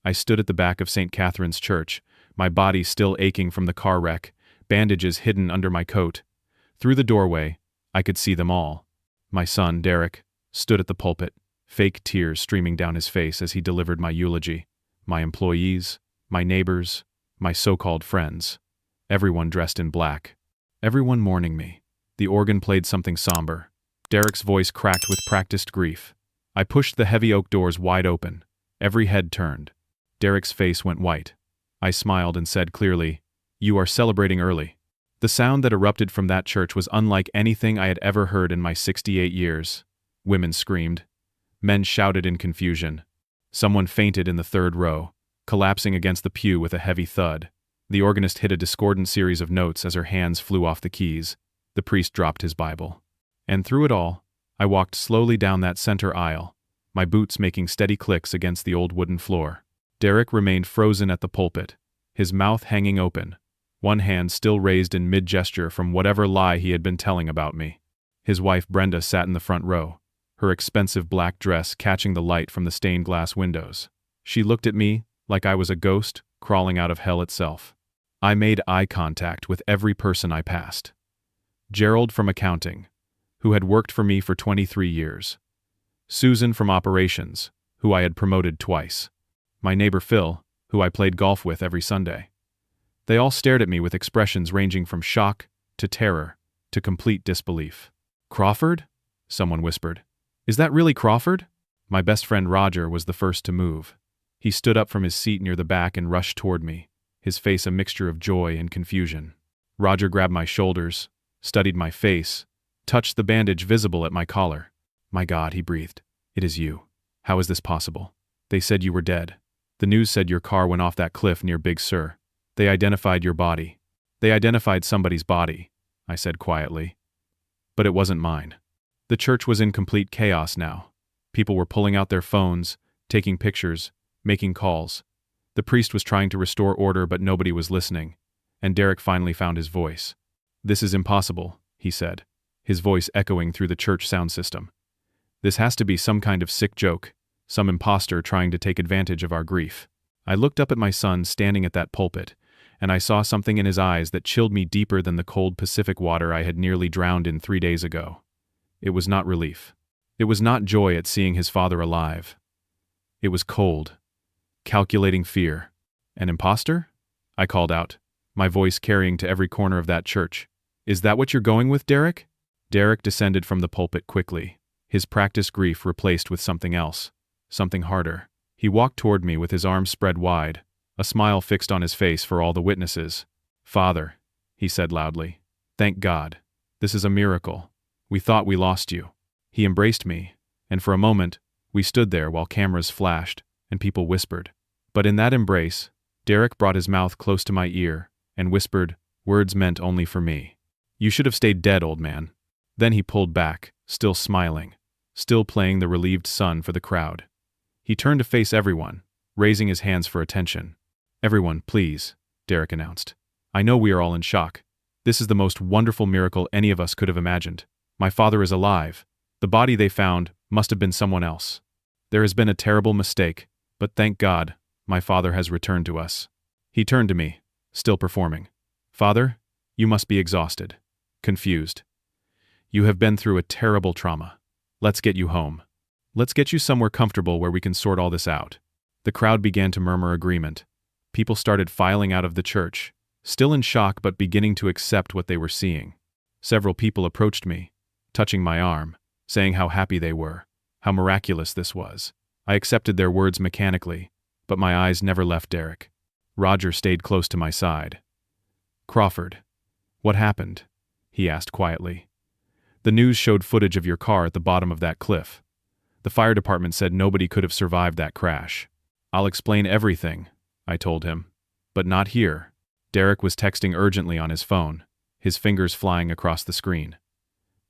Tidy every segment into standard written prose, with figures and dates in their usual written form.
I stood at the back of St. Catherine's Church, my body still aching from the car wreck, bandages hidden under my coat. Through the doorway, I could see them all. My son, Derek, stood at the pulpit, fake tears streaming down his face as he delivered my eulogy. My employees, my neighbors, my so-called friends. Everyone dressed in black. Everyone mourning me. The organ played something somber. Derek's voice cracked with practiced grief. I pushed the heavy oak doors wide open. Every head turned. Derek's face went white. I smiled and said clearly, "You are celebrating early." The sound that erupted from that church was unlike anything I had ever heard in my 68 years. Women screamed. Men shouted in confusion. Someone fainted in the third row, collapsing against the pew with a heavy thud. The organist hit a discordant series of notes as her hands flew off the keys. The priest dropped his Bible. And through it all, I walked slowly down that center aisle, my boots making steady clicks against the old wooden floor. Derek remained frozen at the pulpit, his mouth hanging open, one hand still raised in mid-gesture from whatever lie he had been telling about me. His wife Brenda sat in the front row, her expensive black dress catching the light from the stained glass windows. She looked at me like I was a ghost crawling out of hell itself. I made eye contact with every person I passed. Gerald from accounting, who had worked for me for 23 years. Susan from operations, who I had promoted twice. My neighbor Phil, who I played golf with every Sunday. They all stared at me with expressions ranging from shock to terror to complete disbelief. "Crawford?" someone whispered. "Is that really Crawford?" My best friend Roger was the first to move. He stood up from his seat near the back and rushed toward me, his face a mixture of joy and confusion. Roger grabbed my shoulders, studied my face, touched the bandage visible at my collar. "My God," he breathed. "It is you. How is this possible? They said you were dead. The news said your car went off that cliff near Big Sur. They identified your body." "They identified somebody's body," I said quietly. "But it wasn't mine." The church was in complete chaos now. People were pulling out their phones, taking pictures, making calls. The priest was trying to restore order, but nobody was listening, and Derek finally found his voice. "This is impossible," he said, his voice echoing through the church sound system. "This has to be some kind of sick joke, some imposter trying to take advantage of our grief." I looked up at my son standing at that pulpit, and I saw something in his eyes that chilled me deeper than the cold Pacific water I had nearly drowned in 3 days ago. It was not relief. It was not joy at seeing his father alive. It was cold, calculating fear. "An imposter?" I called out, my voice carrying to every corner of that church. "Is that what you're going with, Derek?" Derek descended from the pulpit quickly, his practiced grief replaced with something else, something harder. He walked toward me with his arms spread wide, a smile fixed on his face for all the witnesses. "Father," he said loudly, "thank God. This is a miracle. We thought we lost you." He embraced me, and for a moment, we stood there while cameras flashed and people whispered. But in that embrace, Derek brought his mouth close to my ear and whispered words meant only for me. "You should have stayed dead, old man." Then he pulled back, still smiling, still playing the relieved son for the crowd. He turned to face everyone, raising his hands for attention. "Everyone, please," Derek announced. "I know we are all in shock. This is the most wonderful miracle any of us could have imagined. My father is alive. The body they found must have been someone else. There has been a terrible mistake, but thank God, my father has returned to us." He turned to me, still performing. "Father, you must be exhausted, confused. You have been through a terrible trauma. Let's get you home. Let's get you somewhere comfortable where we can sort all this out." The crowd began to murmur agreement. People started filing out of the church, still in shock but beginning to accept what they were seeing. Several people approached me, touching my arm, saying how happy they were, how miraculous this was. I accepted their words mechanically, but my eyes never left Derek. Roger stayed close to my side. "Crawford, what happened?" he asked quietly. "The news showed footage of your car at the bottom of that cliff. The fire department said nobody could have survived that crash." "I'll explain everything," I told him. "But not here." Derek was texting urgently on his phone, his fingers flying across the screen.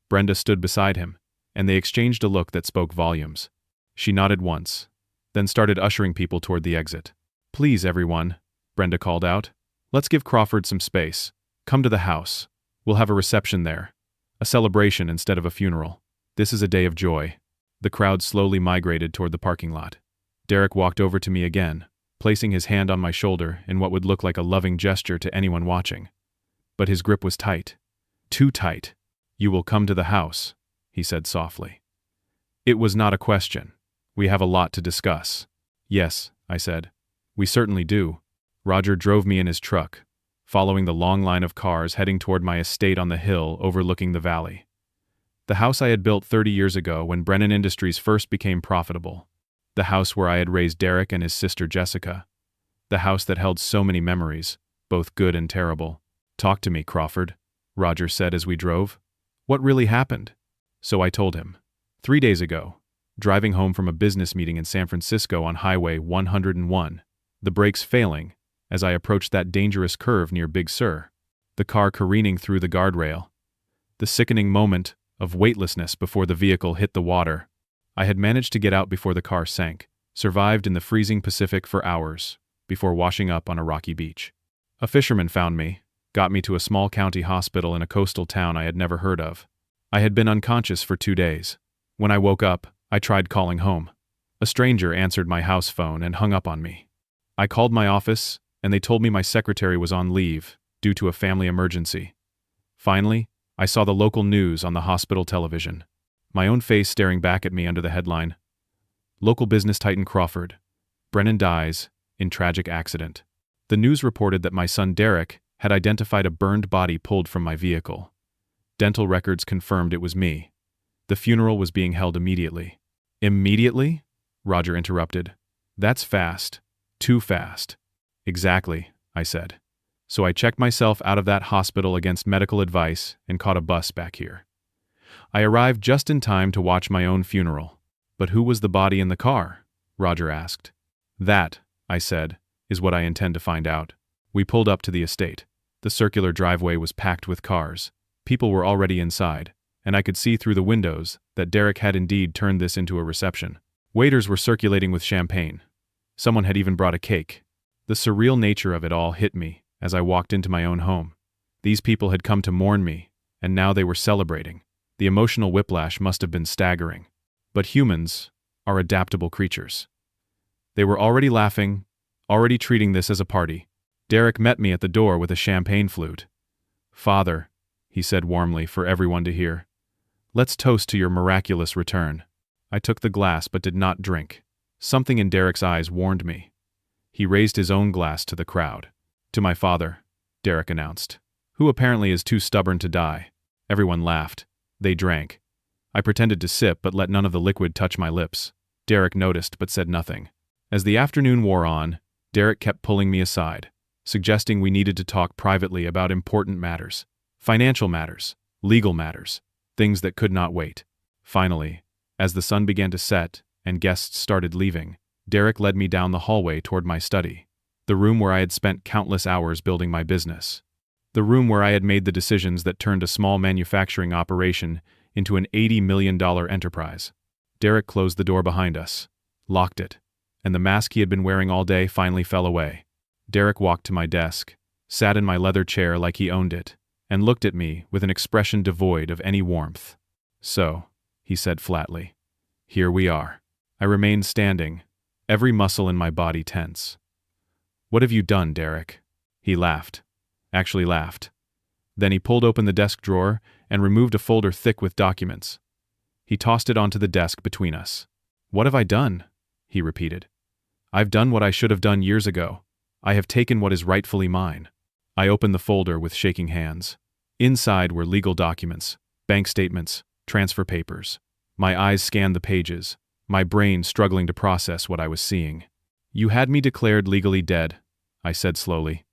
Brenda stood beside him, and they exchanged a look that spoke volumes. She nodded once, then started ushering people toward the exit. "Please, everyone," Brenda called out. "Let's give Crawford some space. Come to the house. We'll have a reception there. A celebration instead of a funeral. This is a day of joy." The crowd slowly migrated toward the parking lot. Derek walked over to me again, placing his hand on my shoulder in what would look like a loving gesture to anyone watching. But his grip was tight. Too tight. "You will come to the house," he said softly. It was not a question. "We have a lot to discuss." "Yes," I said. "We certainly do." Roger drove me in his truck, following the long line of cars heading toward my estate on the hill overlooking the valley. The house I had built 30 years ago when Brennan Industries first became profitable. The house where I had raised Derek and his sister Jessica. The house that held so many memories, both good and terrible. "Talk to me, Crawford," Roger said as we drove. "What really happened?" So I told him. 3 days ago, driving home from a business meeting in San Francisco on Highway 101, the brakes failing as I approached that dangerous curve near Big Sur, the car careening through the guardrail. The sickening moment of weightlessness before the vehicle hit the water. I had managed to get out before the car sank, survived in the freezing Pacific for hours, before washing up on a rocky beach. A fisherman found me, got me to a small county hospital in a coastal town I had never heard of. I had been unconscious for 2 days. When I woke up, I tried calling home. A stranger answered my house phone and hung up on me. I called my office, and they told me my secretary was on leave, due to a family emergency. Finally, I saw the local news on the hospital television. My own face staring back at me under the headline, "Local business titan Crawford. Brennan dies in tragic accident." The news reported that my son Derek had identified a burned body pulled from my vehicle. Dental records confirmed it was me. The funeral was being held immediately. "Immediately?" Roger interrupted. "That's fast. Too fast." "Exactly," I said. So I checked myself out of that hospital against medical advice and caught a bus back here. I arrived just in time to watch my own funeral. "But who was the body in the car?" Roger asked. "That," I said, "is what I intend to find out." We pulled up to the estate. The circular driveway was packed with cars. People were already inside, and I could see through the windows that Derek had indeed turned this into a reception. Waiters were circulating with champagne. Someone had even brought a cake. The surreal nature of it all hit me as I walked into my own home. These people had come to mourn me, and now they were celebrating. The emotional whiplash must have been staggering. But humans are adaptable creatures. They were already laughing, already treating this as a party. Derek met me at the door with a champagne flute. "Father," he said warmly for everyone to hear, "let's toast to your miraculous return." I took the glass but did not drink. Something in Derek's eyes warned me. He raised his own glass to the crowd. "To my father," Derek announced, "who apparently is too stubborn to die." Everyone laughed. They drank. I pretended to sip but let none of the liquid touch my lips. Derek noticed but said nothing. As the afternoon wore on, Derek kept pulling me aside, suggesting we needed to talk privately about important matters. Financial matters, legal matters, things that could not wait. Finally, as the sun began to set and guests started leaving, Derek led me down the hallway toward my study, the room where I had spent countless hours building my business. The room where I had made the decisions that turned a small manufacturing operation into an $80 million enterprise. Derek closed the door behind us, locked it, and the mask he had been wearing all day finally fell away. Derek walked to my desk, sat in my leather chair like he owned it, and looked at me with an expression devoid of any warmth. "So," he said flatly, "here we are." I remained standing, every muscle in my body tense. "What have you done, Derek?" He laughed. Actually laughed. Then he pulled open the desk drawer and removed a folder thick with documents. He tossed it onto the desk between us. "What have I done?" he repeated. "I've done what I should have done years ago. I have taken what is rightfully mine." I opened the folder with shaking hands. Inside were legal documents, bank statements, transfer papers. My eyes scanned the pages, my brain struggling to process what I was seeing. "You had me declared legally dead," I said slowly.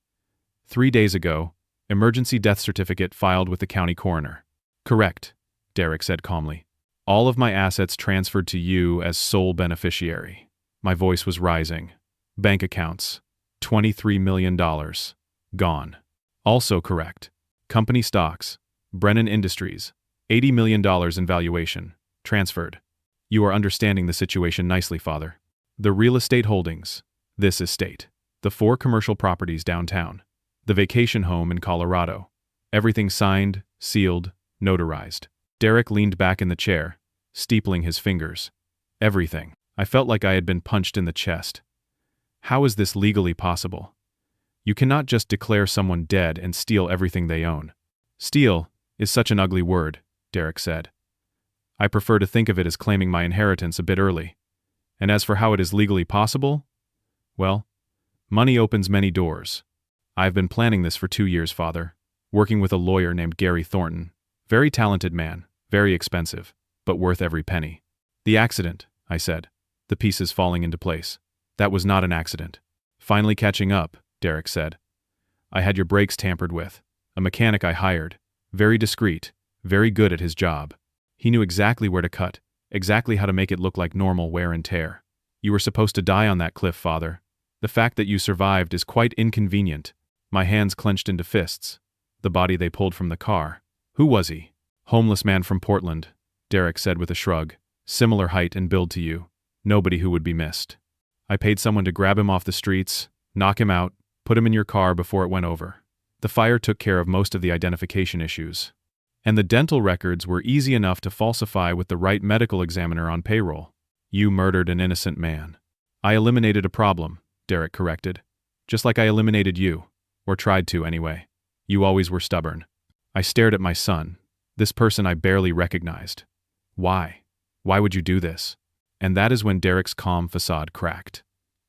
3 days ago, emergency death certificate filed with the county coroner." "Correct," Derek said calmly. "All of my assets transferred to you as sole beneficiary." My voice was rising. "Bank accounts, $23 million. Gone." "Also correct. Company stocks, Brennan Industries, $80 million in valuation. Transferred." "You are understanding the situation nicely, Father. The real estate holdings, this estate, the 4 commercial properties downtown, the vacation home in Colorado. Everything signed, sealed, notarized." Derek leaned back in the chair, steepling his fingers. "Everything." I felt like I had been punched in the chest. How is this legally possible? You cannot just declare someone dead and steal everything they own. Steal is such an ugly word, Derek said. I prefer to think of it as claiming my inheritance a bit early. And as for how it is legally possible, well, money opens many doors. I've been planning this for 2 years, Father, working with a lawyer named Gary Thornton. Very talented man, very expensive, but worth every penny. The accident, I said, the pieces falling into place. That was not an accident. Finally catching up, Derek said. I had your brakes tampered with. A mechanic I hired. Very discreet, very good at his job. He knew exactly where to cut, exactly how to make it look like normal wear and tear. You were supposed to die on that cliff, Father. The fact that you survived is quite inconvenient. My hands clenched into fists. The body they pulled from the car. Who was he? Homeless man from Portland, Derek said with a shrug. Similar height and build to you. Nobody who would be missed. I paid someone to grab him off the streets, knock him out, put him in your car before it went over. The fire took care of most of the identification issues. And the dental records were easy enough to falsify with the right medical examiner on payroll. You murdered an innocent man. I eliminated a problem, Derek corrected. Just like I eliminated you. Or tried to, anyway. You always were stubborn. I stared at my son, this person I barely recognized. Why? Why would you do this? And that is when Derek's calm facade cracked.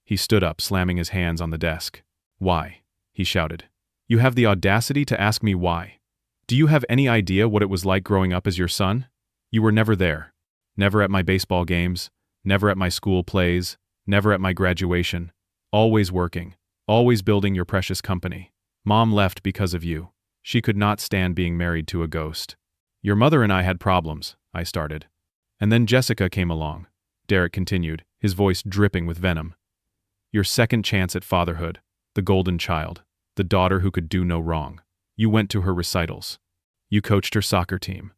He stood up, slamming his hands on the desk. Why? He shouted. You have the audacity to ask me why. Do you have any idea what it was like growing up as your son? You were never there. Never at my baseball games, never at my school plays, never at my graduation. Always working, always building your precious company. Mom left because of you. She could not stand being married to a ghost. Your mother and I had problems, I started. And then Jessica came along, Derek continued, his voice dripping with venom. Your second chance at fatherhood, the golden child, the daughter who could do no wrong. You went to her recitals. You coached her soccer team.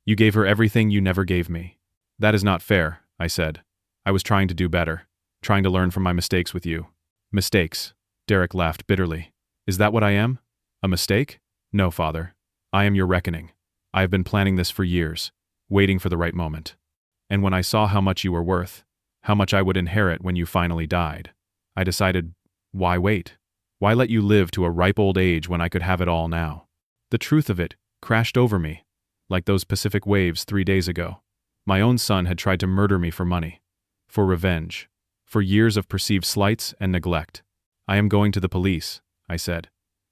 You gave her everything you never gave me. That is not fair, I said. I was trying to do better, trying to learn from my mistakes with you. Mistakes, Derek laughed bitterly. Is that what I am? A mistake? No, Father. I am your reckoning. I have been planning this for years, waiting for the right moment. And when I saw how much you were worth, how much I would inherit when you finally died, I decided, why wait? Why let you live to a ripe old age when I could have it all now? The truth of it crashed over me, like those Pacific waves 3 days ago. My own son had tried to murder me for money, for revenge, for years of perceived slights and neglect. I am going to the police, I said.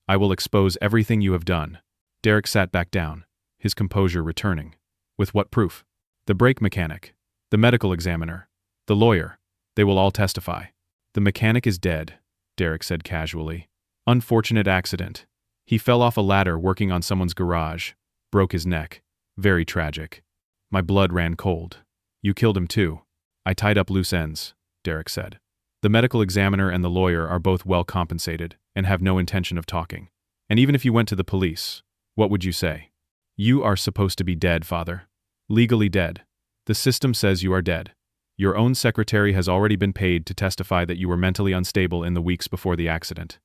I will expose everything you have done. Derek sat back down, his composure returning. With what proof? The brake mechanic, the medical examiner, the lawyer, they will all testify. The mechanic is dead, Derek said casually. Unfortunate accident. He fell off a ladder working on someone's garage, broke his neck. Very tragic. My blood ran cold. You killed him too. I tied up loose ends, Derek said. The medical examiner and the lawyer are both well compensated and have no intention of talking. And even if you went to the police, what would you say? You are supposed to be dead, Father. Legally dead. The system says you are dead. Your own secretary has already been paid to testify that you were mentally unstable in the weeks before the accident.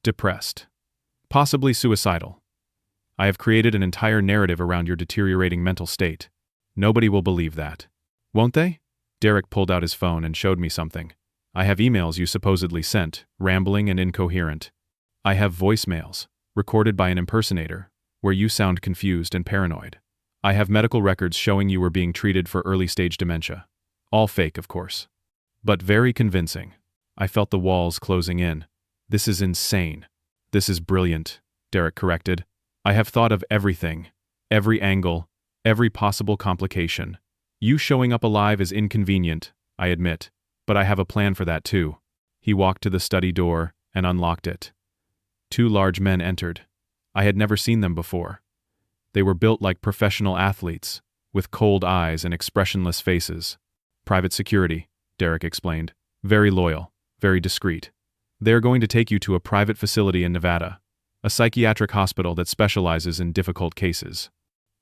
Depressed. Possibly suicidal. I have created an entire narrative around your deteriorating mental state. Nobody will believe that. Won't they? Derek pulled out his phone and showed me something. I have emails you supposedly sent, rambling and incoherent. I have voicemails, recorded by an impersonator, where you sound confused and paranoid. I have medical records showing you were being treated for early-stage dementia. All fake, of course. But very convincing. I felt the walls closing in. This is insane. This is brilliant, Derek corrected. I have thought of everything, every angle, every possible complication. You showing up alive is inconvenient, I admit, but I have a plan for that too. He walked to the study door and unlocked it. 2 large men entered. I had never seen them before. They were built like professional athletes, with cold eyes and expressionless faces. Private security, Derek explained. Very loyal, very discreet. They are going to take you to a private facility in Nevada, a psychiatric hospital that specializes in difficult cases.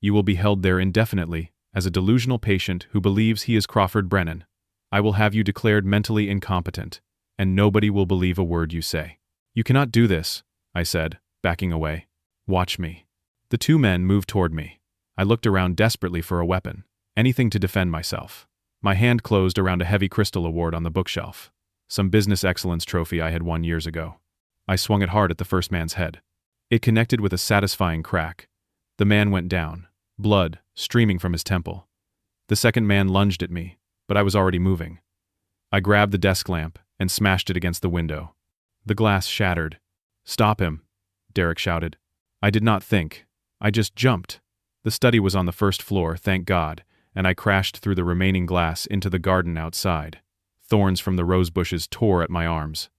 You will be held there indefinitely as a delusional patient who believes he is Crawford Brennan. I will have you declared mentally incompetent, and nobody will believe a word you say. You cannot do this, I said, backing away. Watch me. The 2 men moved toward me. I looked around desperately for a weapon, anything to defend myself. My hand closed around a heavy crystal award on the bookshelf. some business excellence trophy I had won years ago. I swung it hard at the first man's head. It connected with a satisfying crack. The man went down, blood streaming from his temple. The second man lunged at me, but I was already moving. I grabbed the desk lamp and smashed it against the window. The glass shattered. "Stop him," Derek shouted. I did not think. I just jumped. The study was on the first floor, thank God, and I crashed through the remaining glass into the garden outside. Thorns from the rose bushes tore at my arms.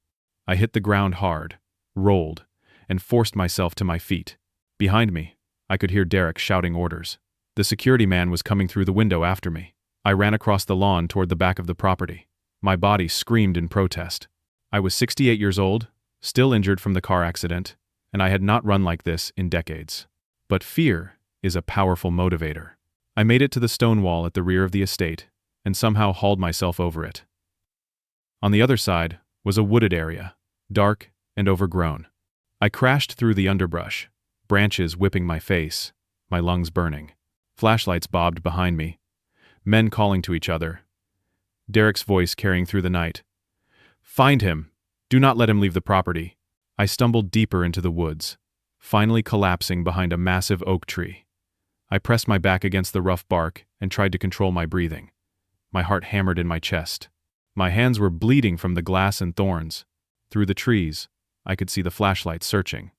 I hit the ground hard, rolled, and forced myself to my feet. Behind me, I could hear Derek shouting orders. The security man was coming through the window after me. I ran across the lawn toward the back of the property. My body screamed in protest. I was 68 years old, still injured from the car accident, and I had not run like this in decades. But fear is a powerful motivator. I made it to the stone wall at the rear of the estate, and somehow hauled myself over it. On the other side was a wooded area, dark and overgrown. I crashed through the underbrush, branches whipping my face, my lungs burning. Flashlights bobbed behind me, men calling to each other. Derek's voice carrying through the night. "Find him! Do not let him leave the property." I stumbled deeper into the woods, finally collapsing behind a massive oak tree. I pressed my back against the rough bark and tried to control my breathing. My heart hammered in my chest. My hands were bleeding from the glass and thorns. Through the trees, I could see the flashlight searching.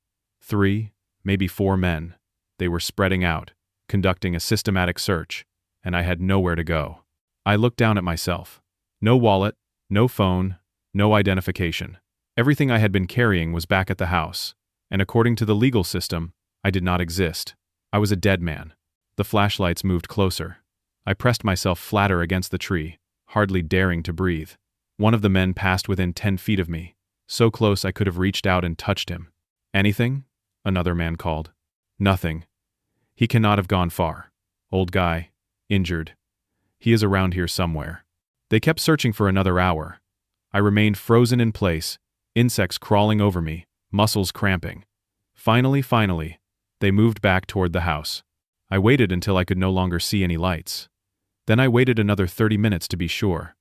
3, maybe 4 men. They were spreading out, conducting a systematic search, and I had nowhere to go. I looked down at myself. No wallet, no phone, no identification. Everything I had been carrying was back at the house, and according to the legal system, I did not exist. I was a dead man. The flashlights moved closer. I pressed myself flatter against the tree, hardly daring to breathe. One of the men passed within 10 feet of me, so close I could have reached out and touched him. "Anything?" another man called. "Nothing. He cannot have gone far. Old guy, injured. He is around here somewhere." They kept searching for another hour. I remained frozen in place, insects crawling over me, muscles cramping. Finally, they moved back toward the house. I waited until I could no longer see any lights. Then I waited another 30 minutes to be sure.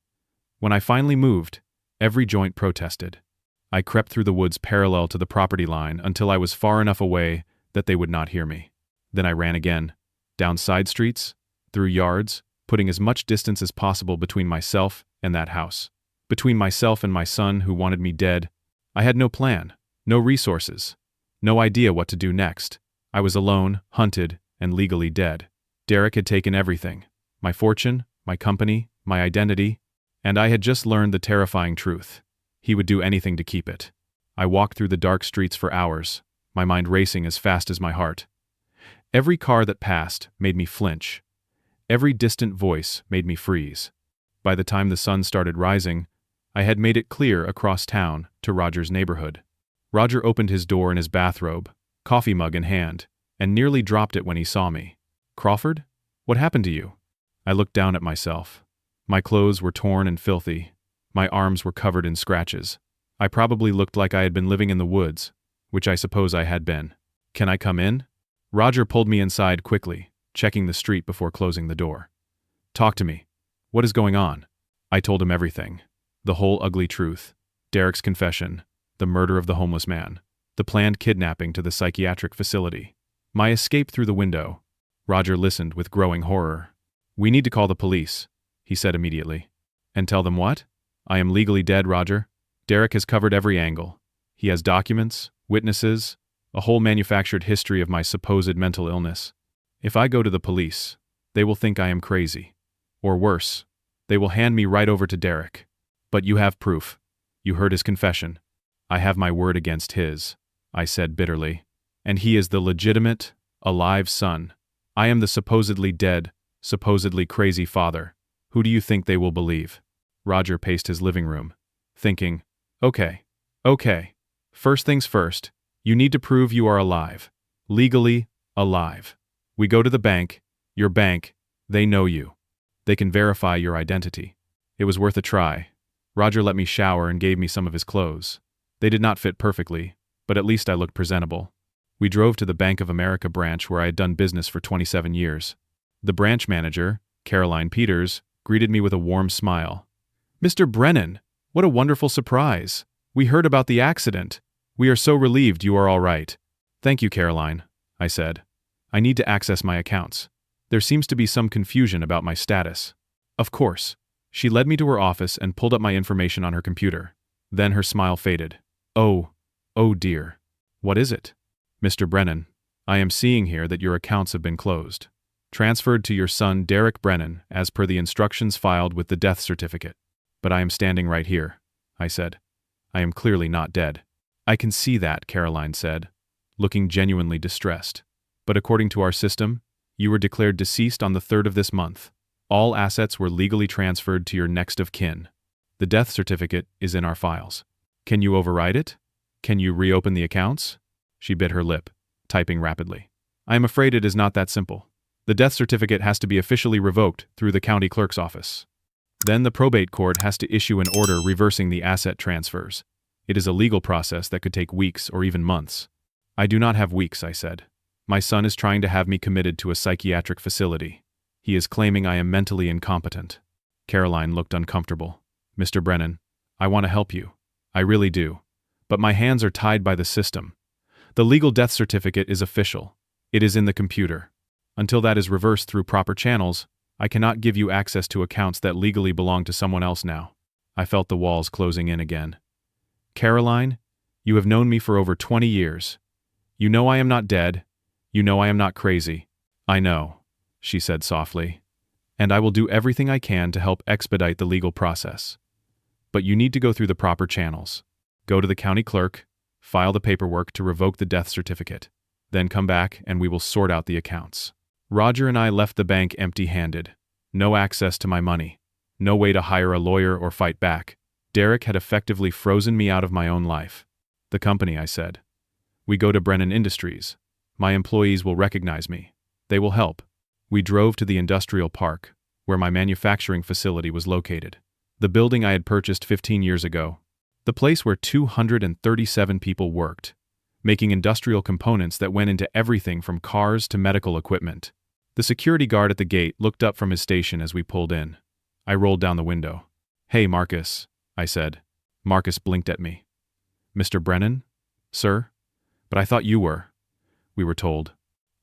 When I finally moved, every joint protested. I crept through the woods parallel to the property line until I was far enough away that they would not hear me. Then I ran again, down side streets, through yards, putting as much distance as possible between myself and that house. Between myself and my son who wanted me dead. I had no plan, no resources, no idea what to do next. I was alone, hunted, and legally dead. Derek had taken everything. My fortune, my company, my identity, and I had just learned the terrifying truth. He would do anything to keep it. I walked through the dark streets for hours, my mind racing as fast as my heart. Every car that passed made me flinch. Every distant voice made me freeze. By the time the sun started rising, I had made it clear across town to Roger's neighborhood. Roger opened his door in his bathrobe, coffee mug in hand, and nearly dropped it when he saw me. "Crawford? What happened to you?" I looked down at myself. My clothes were torn and filthy. My arms were covered in scratches. I probably looked like I had been living in the woods, which I suppose I had been. "Can I come in?" Roger pulled me inside quickly, checking the street before closing the door. "Talk to me. What is going on?" I told him everything. The whole ugly truth. Derek's confession, the murder of the homeless man, the planned kidnapping to the psychiatric facility, my escape through the window. Roger listened with growing horror. "We need to call the police," he said immediately. "And tell them what?" "I am legally dead, Roger. Derek has covered every angle. He has documents, witnesses, a whole manufactured history of my supposed mental illness. If I go to the police, they will think I am crazy. Or worse, they will hand me right over to Derek. But you have proof. You heard his confession." "I have my word against his," I said bitterly. "And he is the legitimate, alive son. I am the supposedly dead, supposedly crazy father. Who do you think they will believe?" Roger paced his living room, thinking, Okay. First things first, you need to prove you are alive. Legally alive. We go to the bank, your bank, they know you. They can verify your identity." It was worth a try. Roger let me shower and gave me some of his clothes. They did not fit perfectly, but at least I looked presentable. We drove to the Bank of America branch where I had done business for 27 years. The branch manager, Caroline Peters, greeted me with a warm smile. "Mr. Brennan, What a wonderful surprise. We heard about the accident. We are so relieved you are all right. Thank you, Caroline, I said. I need to access my accounts. There seems to be some confusion about my status. Of course. She led me to her office and pulled up my information on her computer. Then her smile faded. Oh dear. What is it? Mr. Brennan, I am seeing here that your accounts have been closed. Transferred to your son Derek Brennan as per the instructions filed with the death certificate. But I am standing right here, I said. I am clearly not dead. I can see that, Caroline said, looking genuinely distressed. But according to our system, you were declared deceased on the 3rd of this month. All assets were legally transferred to your next of kin. The death certificate is in our files. Can you override it? Can you reopen the accounts? She bit her lip, typing rapidly. I am afraid it is not that simple. The death certificate has to be officially revoked through the county clerk's office. Then the probate court has to issue an order reversing the asset transfers. It is a legal process that could take weeks or even months. I do not have weeks, I said. My son is trying to have me committed to a psychiatric facility. He is claiming I am mentally incompetent. Caroline looked uncomfortable. Mr. Brennan, I want to help you. I really do. But my hands are tied by the system. The legal death certificate is official. It is in the computer. Until that is reversed through proper channels, I cannot give you access to accounts that legally belong to someone else now. I felt the walls closing in again. Caroline, you have known me for over 20 years. You know I am not dead. You know I am not crazy. I know, she said softly. And I will do everything I can to help expedite the legal process. But you need to go through the proper channels. Go to the county clerk, file the paperwork to revoke the death certificate. Then come back and we will sort out the accounts. Roger and I left the bank empty-handed. No access to my money. No way to hire a lawyer or fight back. Derek had effectively frozen me out of my own life. The company, I said. We go to Brennan Industries. My employees will recognize me. They will help. We drove to the industrial park, where my manufacturing facility was located. The building I had purchased 15 years ago. The place where 237 people worked, making industrial components that went into everything from cars to medical equipment. The security guard at the gate looked up from his station as we pulled in. I rolled down the window. Hey, Marcus, I said. Marcus blinked at me. Mr. Brennan? Sir? But I thought you were. We were told.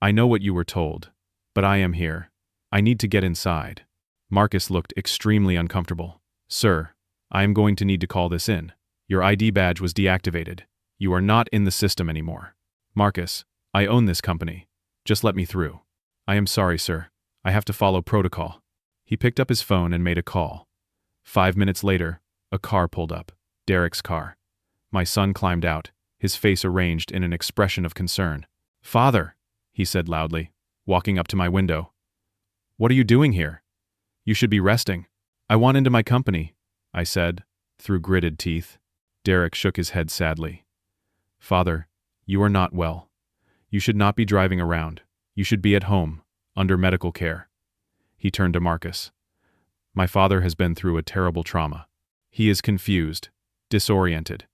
I know what you were told. But I am here. I need to get inside. Marcus looked extremely uncomfortable. Sir, I am going to need to call this in. Your ID badge was deactivated. You are not in the system anymore. Marcus, I own this company. Just let me through. I am sorry, sir. I have to follow protocol. He picked up his phone and made a call. 5 minutes later, a car pulled up. Derek's car. My son climbed out, his face arranged in an expression of concern. Father, he said loudly, walking up to my window. What are you doing here? You should be resting. I want into my company, I said, through gritted teeth. Derek shook his head sadly. Father, you are not well. You should not be driving around. You should be at home, under medical care. He turned to Marcus. My father has been through a terrible trauma. He is confused, disoriented.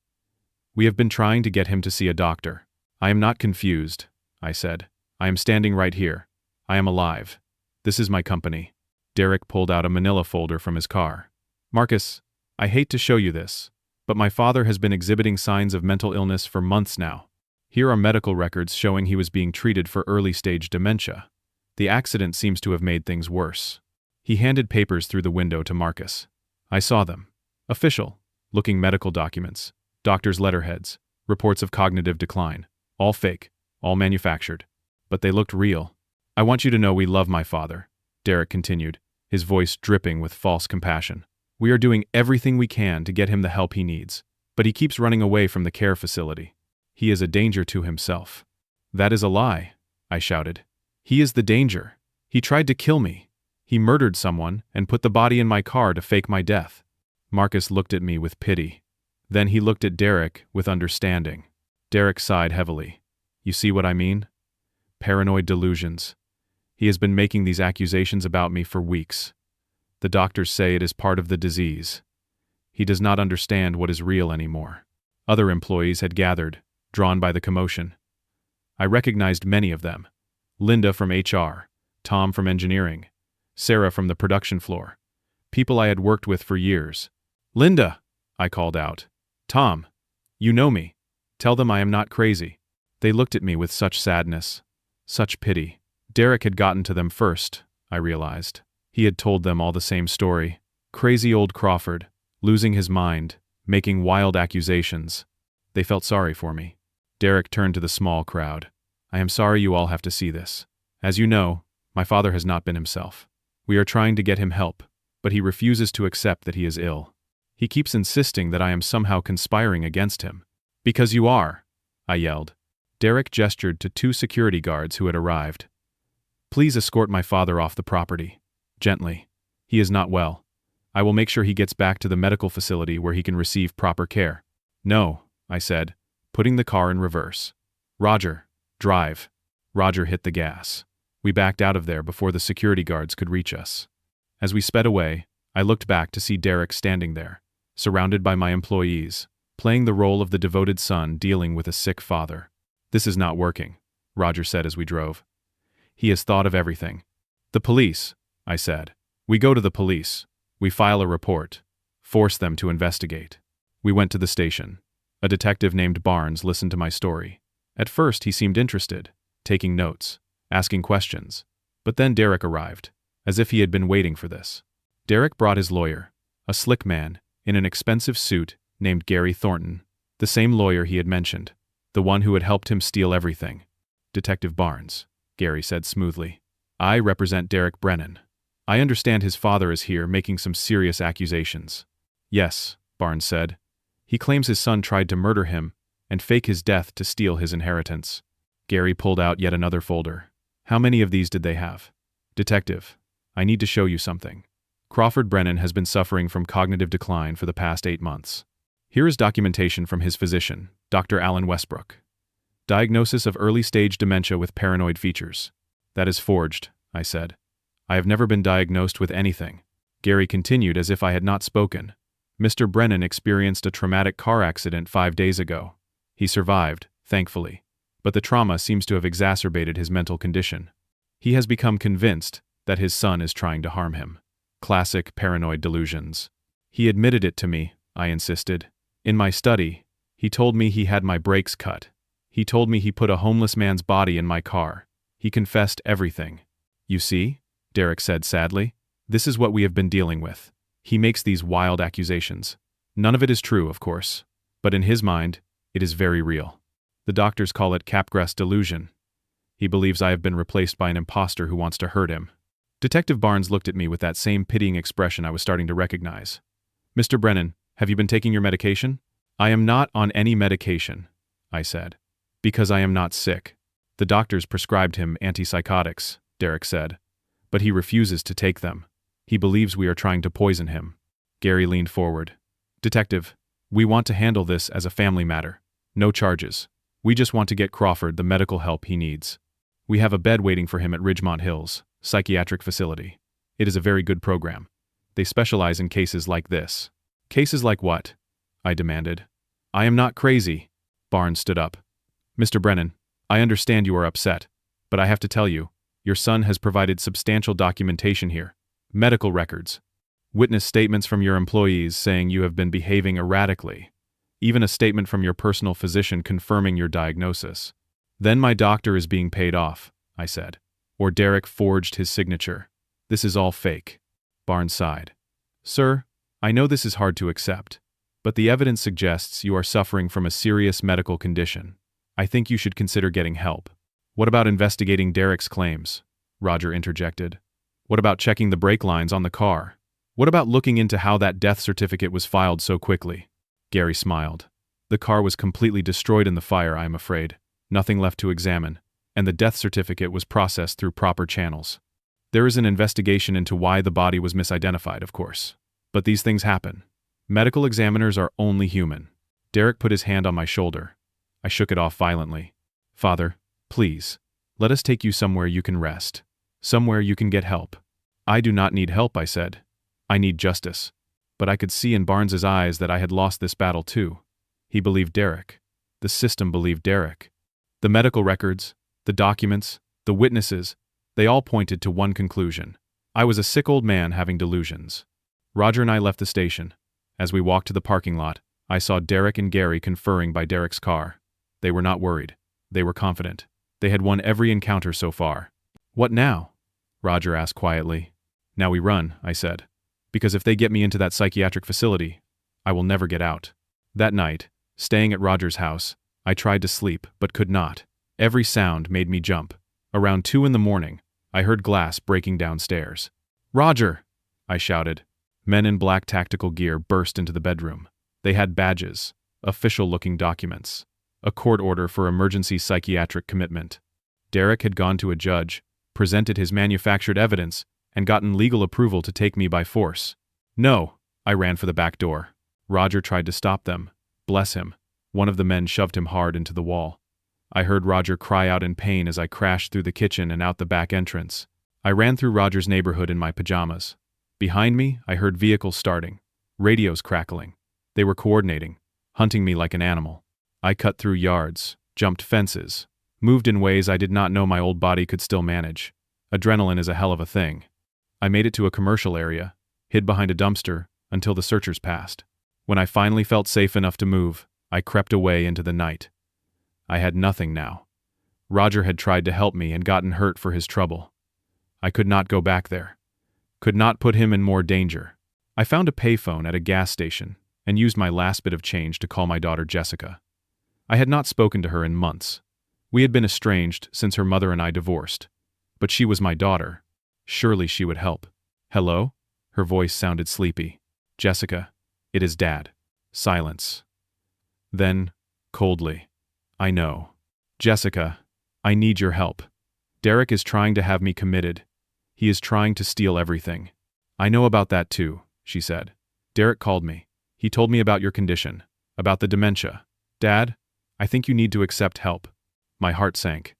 We have been trying to get him to see a doctor. I am not confused, I said. I am standing right here. I am alive. This is my company. Derek pulled out a manila folder from his car. Marcus, I hate to show you this, but my father has been exhibiting signs of mental illness for months now. Here are medical records showing he was being treated for early-stage dementia. The accident seems to have made things worse. He handed papers through the window to Marcus. I saw them. Official-looking medical documents, doctors' letterheads, reports of cognitive decline. All fake, all manufactured. But they looked real. I want you to know we love my father, Derek continued, his voice dripping with false compassion. We are doing everything we can to get him the help he needs, but he keeps running away from the care facility. He is a danger to himself. That is a lie, I shouted. He is the danger. He tried to kill me. He murdered someone and put the body in my car to fake my death. Marcus looked at me with pity. Then he looked at Derek with understanding. Derek sighed heavily. You see what I mean? Paranoid delusions. He has been making these accusations about me for weeks. The doctors say it is part of the disease. He does not understand what is real anymore. Other employees had gathered, drawn by the commotion. I recognized many of them. Linda from HR, Tom from engineering, Sarah from the production floor. People I had worked with for years. Linda, I called out. Tom, you know me. Tell them I am not crazy. They looked at me with such sadness, such pity. Derek had gotten to them first, I realized. He had told them all the same story. Crazy old Crawford, losing his mind, making wild accusations. They felt sorry for me. Derek turned to the small crowd. I am sorry you all have to see this. As you know, my father has not been himself. We are trying to get him help, but he refuses to accept that he is ill. He keeps insisting that I am somehow conspiring against him. Because you are, I yelled. Derek gestured to 2 security guards who had arrived. Please escort my father off the property. Gently. He is not well. I will make sure he gets back to the medical facility where he can receive proper care. No, I said, putting the car in reverse. Roger, drive. Roger hit the gas. We backed out of there before the security guards could reach us. As we sped away, I looked back to see Derek standing there, surrounded by my employees, playing the role of the devoted son dealing with a sick father. This is not working, Roger said as we drove. He has thought of everything. The police, I said. We go to the police. We file a report. Force them to investigate. We went to the station. A detective named Barnes listened to my story. At first he seemed interested, taking notes, asking questions. But then Derek arrived, as if he had been waiting for this. Derek brought his lawyer, a slick man, in an expensive suit, named Gary Thornton, the same lawyer he had mentioned, the one who had helped him steal everything. Detective Barnes, Gary said smoothly. I represent Derek Brennan. I understand his father is here making some serious accusations. Yes, Barnes said. He claims his son tried to murder him and fake his death to steal his inheritance. Gary pulled out yet another folder. How many of these did they have? Detective, I need to show you something. Crawford Brennan has been suffering from cognitive decline for the past 8 months. Here is documentation from his physician, Dr. Alan Westbrook. Diagnosis of early-stage dementia with paranoid features. That is forged, I said. I have never been diagnosed with anything. Gary continued as if I had not spoken. Mr. Brennan experienced a traumatic car accident 5 days ago. He survived, thankfully, but the trauma seems to have exacerbated his mental condition. He has become convinced that his son is trying to harm him. Classic paranoid delusions. He admitted it to me, I insisted. In my study, he told me he had my brakes cut. He told me he put a homeless man's body in my car. He confessed everything. You see, Derek said sadly, this is what we have been dealing with. He makes these wild accusations. None of it is true, of course, but in his mind, it is very real. The doctors call it Capgras delusion. He believes I have been replaced by an imposter who wants to hurt him. Detective Barnes looked at me with that same pitying expression I was starting to recognize. Mr. Brennan, have you been taking your medication? I am not on any medication, I said. Because I am not sick. The doctors prescribed him antipsychotics, Derek said. But he refuses to take them. He believes we are trying to poison him. Gary leaned forward. Detective, we want to handle this as a family matter. No charges. We just want to get Crawford the medical help he needs. We have a bed waiting for him at Ridgemont Hills psychiatric facility. It is a very good program. They specialize in cases like this. Cases like what? I demanded. I am not crazy. Barnes stood up. Mr. Brennan, I understand you are upset, but I have to tell you, your son has provided substantial documentation here. Medical records. Witness statements from your employees saying you have been behaving erratically. Even a statement from your personal physician confirming your diagnosis. Then my doctor is being paid off, I said. Or Derek forged his signature. This is all fake. Barnes sighed. Sir, I know this is hard to accept, but the evidence suggests you are suffering from a serious medical condition. I think you should consider getting help. What about investigating Derek's claims? Roger interjected. What about checking the brake lines on the car? What about looking into how that death certificate was filed so quickly? Gary smiled. The car was completely destroyed in the fire, I am afraid. Nothing left to examine, and the death certificate was processed through proper channels. There is an investigation into why the body was misidentified, of course. But these things happen. Medical examiners are only human. Derek put his hand on my shoulder. I shook it off violently. Father, please, let us take you somewhere you can rest. Somewhere you can get help. I do not need help, I said. I need justice. But I could see in Barnes's eyes that I had lost this battle too. He believed Derek. The system believed Derek. The medical records, the documents, the witnesses, they all pointed to one conclusion. I was a sick old man having delusions. Roger and I left the station. As we walked to the parking lot, I saw Derek and Gary conferring by Derek's car. They were not worried. They were confident. They had won every encounter so far. "What now?" Roger asked quietly. "Now we run," I said. "Because if they get me into that psychiatric facility, I will never get out." That night, staying at Roger's house, I tried to sleep but could not. Every sound made me jump. Around 2 in the morning, I heard glass breaking downstairs. "Roger!" I shouted. Men in black tactical gear burst into the bedroom. They had badges, official-looking documents, a court order for emergency psychiatric commitment. Derek had gone to a judge, presented his manufactured evidence, and gotten legal approval to take me by force. "No!" I ran for the back door. Roger tried to stop them. Bless him. One of the men shoved him hard into the wall. I heard Roger cry out in pain as I crashed through the kitchen and out the back entrance. I ran through Roger's neighborhood in my pajamas. Behind me, I heard vehicles starting, radios crackling. They were coordinating, hunting me like an animal. I cut through yards, jumped fences, moved in ways I did not know my old body could still manage. Adrenaline is a hell of a thing. I made it to a commercial area, hid behind a dumpster, until the searchers passed. When I finally felt safe enough to move, I crept away into the night. I had nothing now. Roger had tried to help me and gotten hurt for his trouble. I could not go back there. Could not put him in more danger. I found a payphone at a gas station and used my last bit of change to call my daughter Jessica. I had not spoken to her in months. We had been estranged since her mother and I divorced. But she was my daughter. Surely she would help. "Hello?" Her voice sounded sleepy. "Jessica, it is Dad." Silence. Then, coldly, "I know. Jessica, I need your help. Derek is trying to have me committed. He is trying to steal everything." "I know about that too," she said. "Derek called me. He told me about your condition, about the dementia. Dad, I think you need to accept help." My heart sank.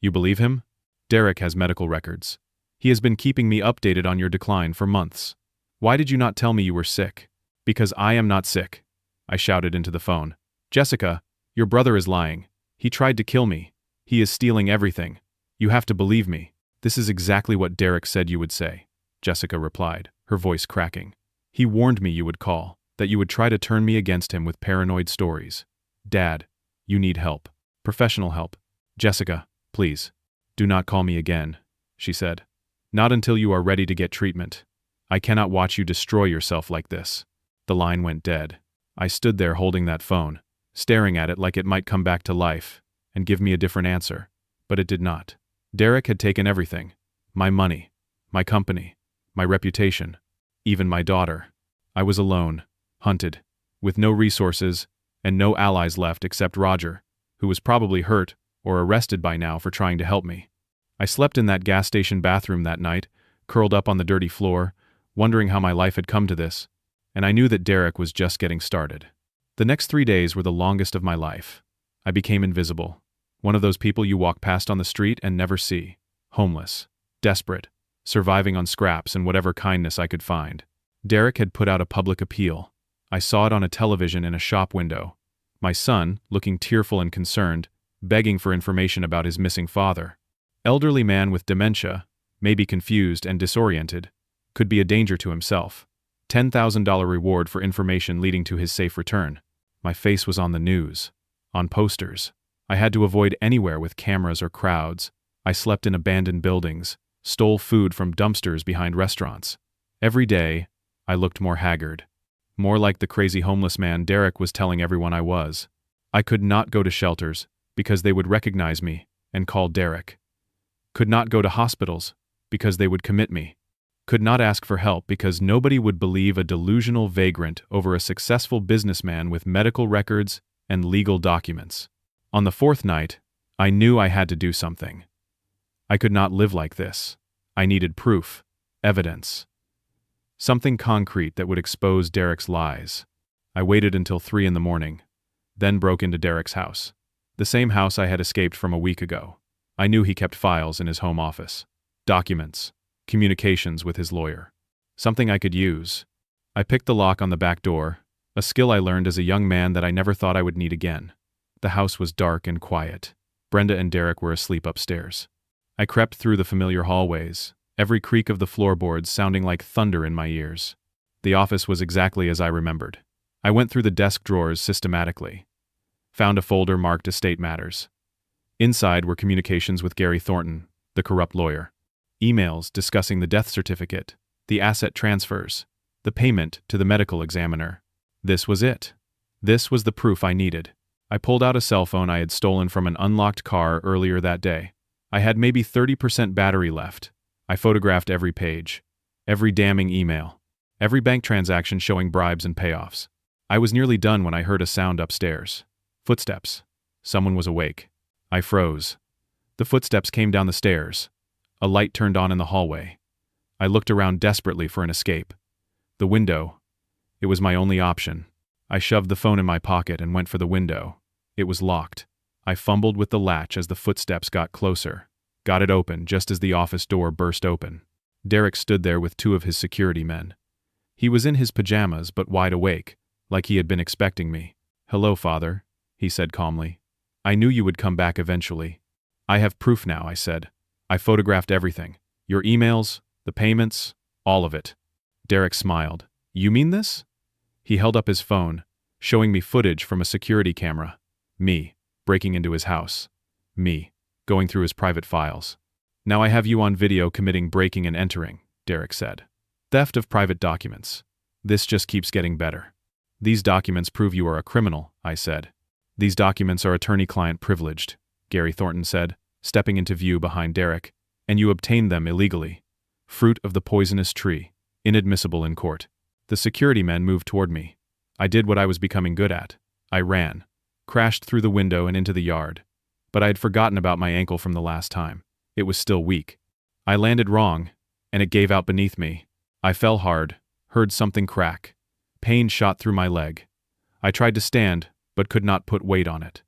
"You believe him?" "Derek has medical records. He has been keeping me updated on your decline for months. Why did you not tell me you were sick?" "Because I am not sick," I shouted into the phone. "Jessica, your brother is lying. He tried to kill me. He is stealing everything. You have to believe me." "This is exactly what Derek said you would say," Jessica replied, her voice cracking. "He warned me you would call, that you would try to turn me against him with paranoid stories. Dad, you need help. Professional help. Jessica, please, do not call me again," she said. "Not until you are ready to get treatment. I cannot watch you destroy yourself like this." The line went dead. I stood there holding that phone, staring at it like it might come back to life and give me a different answer. But it did not. Derek had taken everything. My money, my company, my reputation, even my daughter. I was alone, hunted, with no resources and no allies left except Roger, who was probably hurt or arrested by now for trying to help me. I slept in that gas station bathroom that night, curled up on the dirty floor, wondering how my life had come to this, and I knew that Derek was just getting started. The next 3 days were the longest of my life. I became invisible. One of those people you walk past on the street and never see. Homeless. Desperate. Surviving on scraps and whatever kindness I could find. Derek had put out a public appeal. I saw it on a television in a shop window. My son, looking tearful and concerned, begging for information about his missing father. Elderly man with dementia, maybe confused and disoriented, could be a danger to himself. $10,000 reward for information leading to his safe return. My face was on the news. On posters. I had to avoid anywhere with cameras or crowds. I slept in abandoned buildings, stole food from dumpsters behind restaurants. Every day, I looked more haggard. More like the crazy homeless man Derek was telling everyone I was. I could not go to shelters, because they would recognize me and call Derek. Could not go to hospitals, because they would commit me. Could not ask for help because nobody would believe a delusional vagrant over a successful businessman with medical records and legal documents. On the 4th night, I knew I had to do something. I could not live like this. I needed proof, evidence. Something concrete that would expose Derek's lies. I waited until 3 in the morning, then broke into Derek's house. The same house I had escaped from a week ago. I knew he kept files in his home office. Documents. Communications with his lawyer. Something I could use. I picked the lock on the back door, a skill I learned as a young man that I never thought I would need again. The house was dark and quiet. Brenda and Derek were asleep upstairs. I crept through the familiar hallways, every creak of the floorboards sounding like thunder in my ears. The office was exactly as I remembered. I went through the desk drawers systematically. Found a folder marked Estate Matters. Inside were communications with Gary Thornton, the corrupt lawyer. Emails discussing the death certificate, the asset transfers, the payment to the medical examiner. This was it. This was the proof I needed. I pulled out a cell phone I had stolen from an unlocked car earlier that day. I had maybe 30% battery left. I photographed every page, every damning email, every bank transaction showing bribes and payoffs. I was nearly done when I heard a sound upstairs. Footsteps. Someone was awake. I froze. The footsteps came down the stairs. A light turned on in the hallway. I looked around desperately for an escape. The window. It was my only option. I shoved the phone in my pocket and went for the window. It was locked. I fumbled with the latch as the footsteps got closer. Got it open just as the office door burst open. Derek stood there with two of his security men. He was in his pajamas but wide awake, like he had been expecting me. "Hello, Father," he said calmly. "I knew you would come back eventually." "I have proof now," I said. "I photographed everything. Your emails, the payments, all of it." Derek smiled. "You mean this?" He held up his phone, showing me footage from a security camera. Me, breaking into his house. Me, going through his private files. "Now I have you on video committing breaking and entering," Derek said. "Theft of private documents. This just keeps getting better." "These documents prove you are a criminal," I said. "These documents are attorney-client privileged," Gary Thornton said, stepping into view behind Derek. "And you obtained them illegally. Fruit of the poisonous tree. Inadmissible in court." The security men moved toward me. I did what I was becoming good at. I ran. Crashed through the window and into the yard. But I had forgotten about my ankle from the last time. It was still weak. I landed wrong, and it gave out beneath me. I fell hard, heard something crack. Pain shot through my leg. I tried to stand, but could not put weight on it.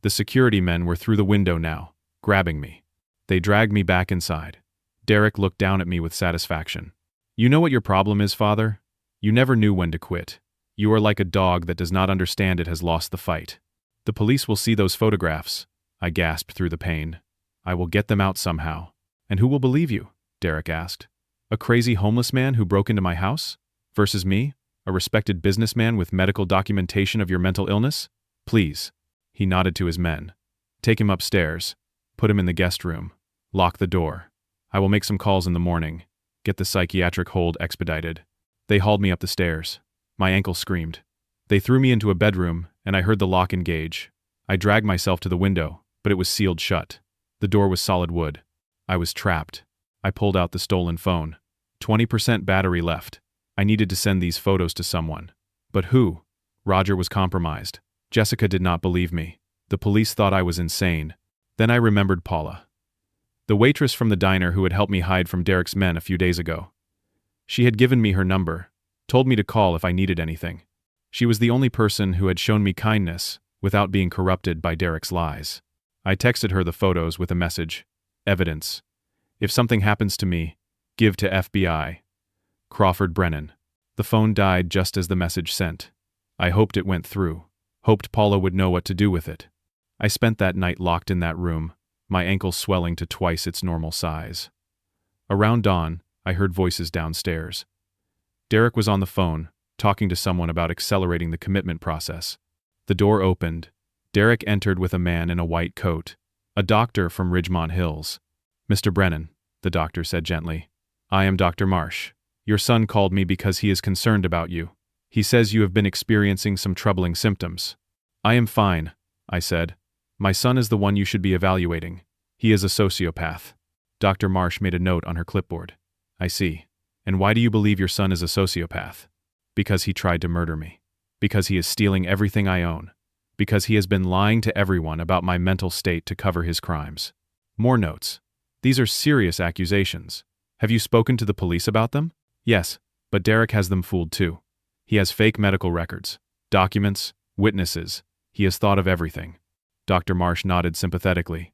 The security men were through the window now, grabbing me. They dragged me back inside. Derek looked down at me with satisfaction. "You know what your problem is, Father? You never knew when to quit. You are like a dog that does not understand it has lost the fight." "The police will see those photographs," I gasped through the pain. "I will get them out somehow." "And who will believe you?" Derek asked. "A crazy homeless man who broke into my house? Versus me, a respected businessman with medical documentation of your mental illness? Please." He nodded to his men. "Take him upstairs. Put him in the guest room. Lock the door. I will make some calls in the morning. Get the psychiatric hold expedited." They hauled me up the stairs. My ankle screamed. They threw me into a bedroom, and I heard the lock engage. I dragged myself to the window, but it was sealed shut. The door was solid wood. I was trapped. I pulled out the stolen phone. 20% battery left. I needed to send these photos to someone. But who? Roger was compromised. Jessica did not believe me. The police thought I was insane. Then I remembered Paula, the waitress from the diner who had helped me hide from Derek's men a few days ago. She had given me her number, told me to call if I needed anything. She was the only person who had shown me kindness without being corrupted by Derek's lies. I texted her the photos with a message. Evidence. If something happens to me, give to FBI. Crawford Brennan. The phone died just as the message sent. I hoped it went through. Hoped Paula would know what to do with it. I spent that night locked in that room, my ankle swelling to twice its normal size. Around dawn, I heard voices downstairs. Derek was on the phone, talking to someone about accelerating the commitment process. The door opened. Derek entered with a man in a white coat, a doctor from Ridgemont Hills. "Mr. Brennan," the doctor said gently, "I am Dr. Marsh. Your son called me because he is concerned about you. He says you have been experiencing some troubling symptoms." "I am fine," I said. "My son is the one you should be evaluating. He is a sociopath." Dr. Marsh made a note on her clipboard. "I see. And why do you believe your son is a sociopath?" "Because he tried to murder me. Because he is stealing everything I own. Because he has been lying to everyone about my mental state to cover his crimes." More notes. "These are serious accusations. Have you spoken to the police about them?" "Yes, but Derek has them fooled too. He has fake medical records, documents, witnesses. He has thought of everything." Dr. Marsh nodded sympathetically.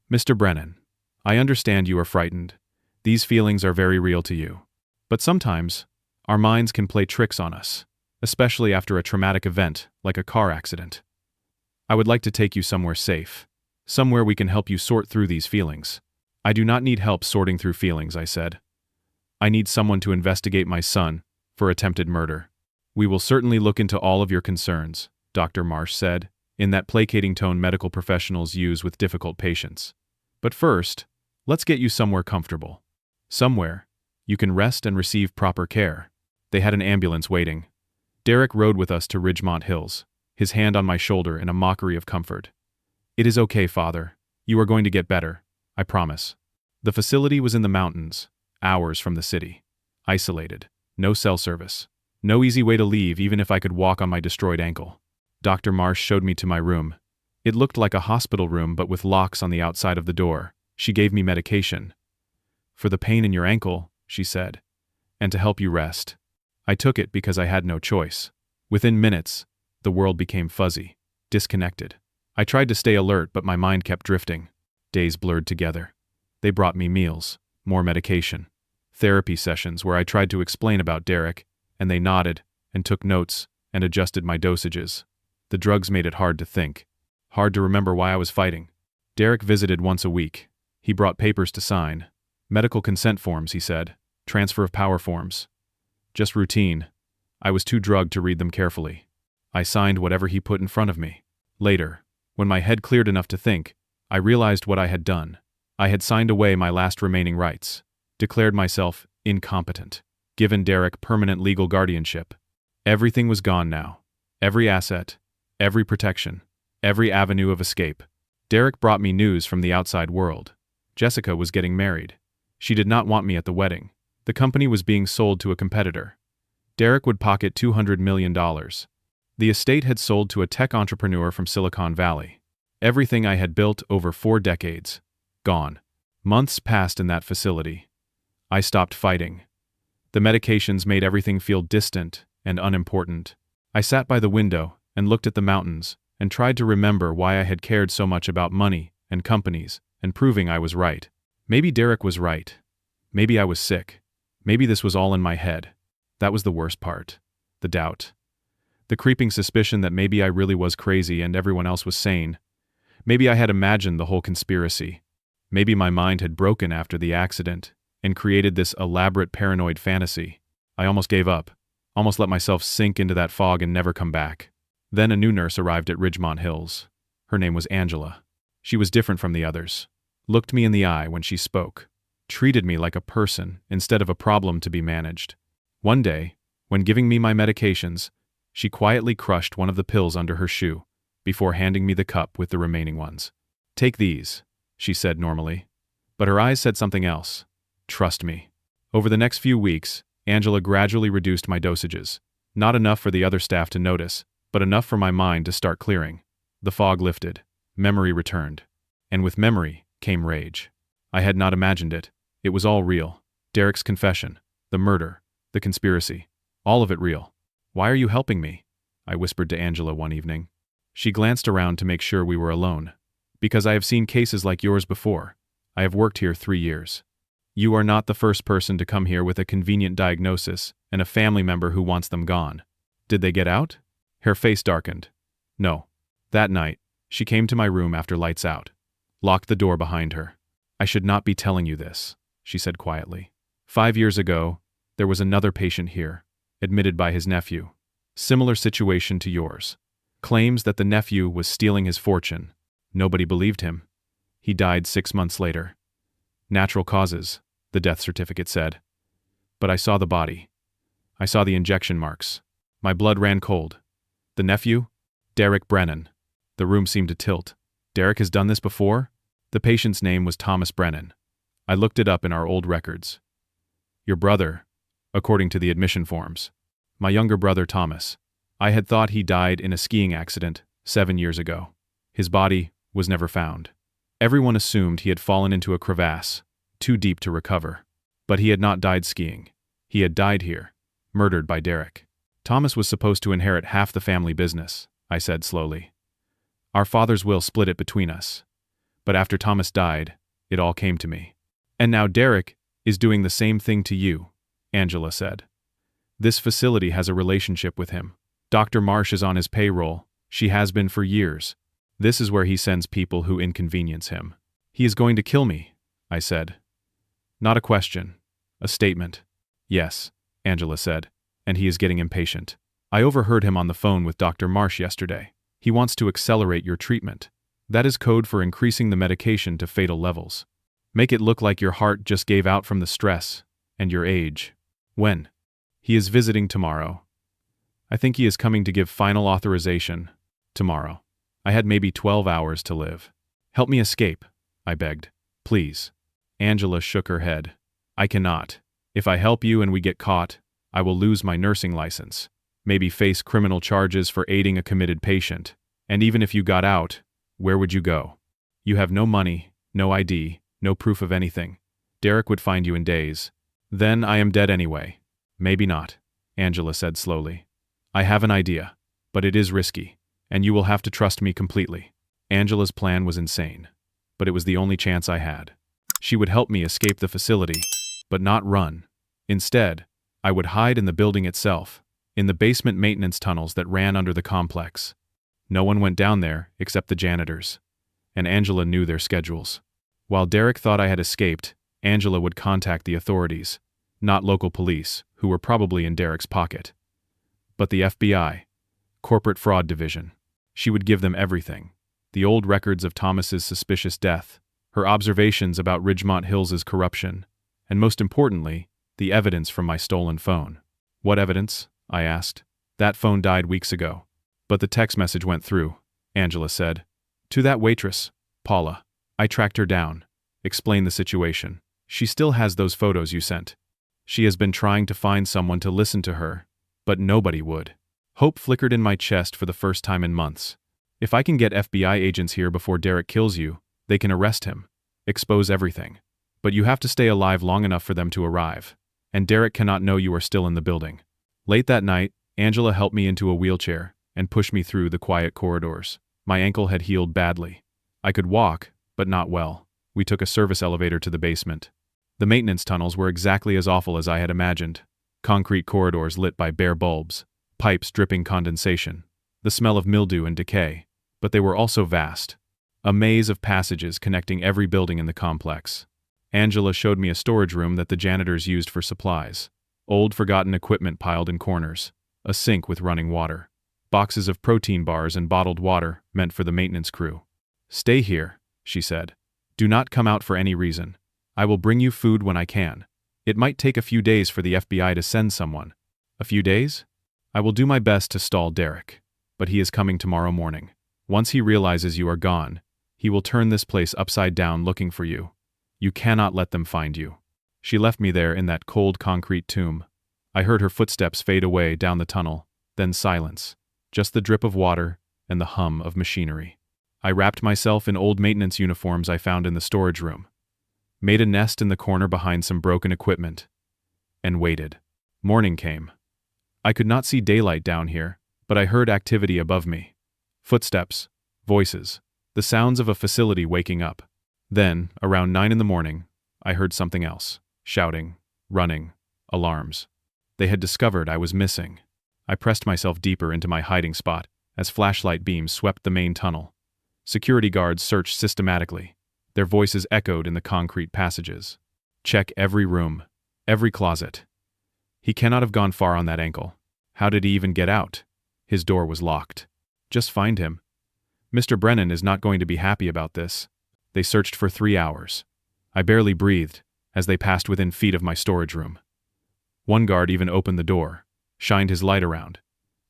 "Mr. Brennan, I understand you are frightened. These feelings are very real to you. But sometimes, our minds can play tricks on us, especially after a traumatic event like a car accident. I would like to take you somewhere safe, somewhere we can help you sort through these feelings." "I do not need help sorting through feelings," I said. "I need someone to investigate my son, for attempted murder. We will certainly look into all of your concerns, Dr. Marsh said, in that placating tone medical professionals use with difficult patients. But first, let's get you somewhere comfortable. Somewhere you can rest and receive proper care. They had an ambulance waiting. Derek rode with us to Ridgemont Hills, his hand on my shoulder in a mockery of comfort. It is okay, Father. You are going to get better, I promise. The facility was in the mountains, hours from the city. Isolated, no cell service, no easy way to leave even if I could walk on my destroyed ankle. Dr. Marsh showed me to my room. It looked like a hospital room but with locks on the outside of the door. She gave me medication. For the pain in your ankle, she said, and to help you rest. I took it because I had no choice. Within minutes, the world became fuzzy, disconnected. I tried to stay alert but my mind kept drifting. Days blurred together. They brought me meals, more medication, therapy sessions where I tried to explain about Derek, and they nodded and took notes and adjusted my dosages. The drugs made it hard to think, hard to remember why I was fighting. Derek visited once a week. He brought papers to sign. Medical consent forms, he said. Transfer of power forms. Just routine. I was too drugged to read them carefully. I signed whatever he put in front of me. Later, when my head cleared enough to think, I realized what I had done. I had signed away my last remaining rights, declared myself incompetent, given Derek permanent legal guardianship. Everything was gone now. Every asset, every protection, every avenue of escape. Derek brought me news from the outside world. Jessica was getting married. She did not want me at the wedding. The company was being sold to a competitor. Derek would pocket $200 million. The estate had sold to a tech entrepreneur from Silicon Valley. Everything I had built over 4 decades. Gone. Months passed in that facility. I stopped fighting. The medications made everything feel distant and unimportant. I sat by the window and looked at the mountains and tried to remember why I had cared so much about money and companies and proving I was right. Maybe Derek was right. Maybe I was sick. Maybe this was all in my head. That was the worst part. The doubt. The creeping suspicion that maybe I really was crazy and everyone else was sane. Maybe I had imagined the whole conspiracy. Maybe my mind had broken after the accident and created this elaborate paranoid fantasy. I almost gave up, almost let myself sink into that fog and never come back. Then a new nurse arrived at Ridgemont Hills. Her name was Angela. She was different from the others. Looked me in the eye when she spoke. Treated me like a person instead of a problem to be managed. One day, when giving me my medications, she quietly crushed one of the pills under her shoe before handing me the cup with the remaining ones. "Take these," she said normally. But her eyes said something else. "Trust me." Over the next few weeks, Angela gradually reduced my dosages. Not enough for the other staff to notice, but enough for my mind to start clearing. The fog lifted. Memory returned. And with memory came rage. I had not imagined it. It was all real. Derek's confession, the murder, the conspiracy, all of it real. "Why are you helping me?" I whispered to Angela one evening. She glanced around to make sure we were alone. "Because I have seen cases like yours before. I have worked here 3 years. You are not the first person to come here with a convenient diagnosis and a family member who wants them gone. Did they get out?" Her face darkened. "No." That night, she came to my room after lights out, locked the door behind her. "I should not be telling you this," she said quietly. 5 years ago, there was another patient here, admitted by his nephew. Similar situation to yours. Claims that the nephew was stealing his fortune. Nobody believed him. He died 6 months later. Natural causes, the death certificate said. But I saw the body. I saw the injection marks. My blood ran cold. The nephew? Derek Brennan. The room seemed to tilt. Derek has done this before? The patient's name was Thomas Brennan. I looked it up in our old records. Your brother, according to the admission forms. My younger brother Thomas. I had thought he died in a skiing accident 7 years ago. His body was never found. Everyone assumed he had fallen into a crevasse, too deep to recover. But he had not died skiing. He had died here, murdered by Derek. Thomas was supposed to inherit half the family business, I said slowly. Our father's will split it between us. But after Thomas died, it all came to me. And now Derek is doing the same thing to you, Angela said. This facility has a relationship with him. Dr. Marsh is on his payroll. She has been for years. This is where he sends people who inconvenience him. He is going to kill me, I said. Not a question. A statement. Yes, Angela said. and he is getting impatient. I overheard him on the phone with Dr. Marsh yesterday. He wants to accelerate your treatment. That is code for increasing the medication to fatal levels. Make it look like your heart just gave out from the stress, and your age. When? He is visiting tomorrow. I think he is coming to give final authorization. Tomorrow. I had maybe 12 hours to live. Help me escape, I begged. Please. Angela shook her head. I cannot. If I help you and we get caught, I will lose my nursing license. Maybe face criminal charges for aiding a committed patient. And even if you got out, where would you go? You have no money, no ID, no proof of anything. Derek would find you in days. Then I am dead anyway. Maybe not, Angela said slowly. I have an idea, but it is risky, and you will have to trust me completely. Angela's plan was insane, but it was the only chance I had. She would help me escape the facility, but not run. Instead, I would hide in the building itself, in the basement maintenance tunnels that ran under the complex. No one went down there except the janitors, and Angela knew their schedules. While Derek thought I had escaped, Angela would contact the authorities, not local police, who were probably in Derek's pocket, but the FBI, Corporate Fraud Division. She would give them everything: the old records of Thomas's suspicious death, her observations about Ridgemont Hills' corruption, and most importantly, the evidence from my stolen phone. What evidence? I asked. That phone died weeks ago. But the text message went through, Angela said. To that waitress, Paula. I tracked her down, explained the situation. She still has those photos you sent. She has been trying to find someone to listen to her, but nobody would. Hope flickered in my chest for the first time in months. If I can get FBI agents here before Derek kills you, they can arrest him, expose everything. But you have to stay alive long enough for them to arrive, and Derek cannot know you are still in the building. Late that night, Angela helped me into a wheelchair and pushed me through the quiet corridors. My ankle had healed badly. I could walk, but not well. We took a service elevator to the basement. The maintenance tunnels were exactly as awful as I had imagined. Concrete corridors lit by bare bulbs, pipes dripping condensation, the smell of mildew and decay. But they were also vast. A maze of passages connecting every building in the complex. Angela showed me a storage room that the janitors used for supplies. Old forgotten equipment piled in corners. A sink with running water. Boxes of protein bars and bottled water meant for the maintenance crew. Stay here, she said. Do not come out for any reason. I will bring you food when I can. It might take a few days for the FBI to send someone. A few days? I will do my best to stall Derek. But he is coming tomorrow morning. Once he realizes you are gone, he will turn this place upside down looking for you. You cannot let them find you. She left me there in that cold concrete tomb. I heard her footsteps fade away down the tunnel, then silence. Just the drip of water and the hum of machinery. I wrapped myself in old maintenance uniforms I found in the storage room, made a nest in the corner behind some broken equipment, and waited. Morning came. I could not see daylight down here, but I heard activity above me. Footsteps, voices, the sounds of a facility waking up. Then, around 9 in the morning, I heard something else. Shouting, running, alarms. They had discovered I was missing. I pressed myself deeper into my hiding spot as flashlight beams swept the main tunnel. Security guards searched systematically. Their voices echoed in the concrete passages. Check every room, every closet. He cannot have gone far on that ankle. How did he even get out? His door was locked. Just find him. Mr. Brennan is not going to be happy about this. They searched for 3 hours. I barely breathed as they passed within feet of my storage room. One guard even opened the door, shined his light around,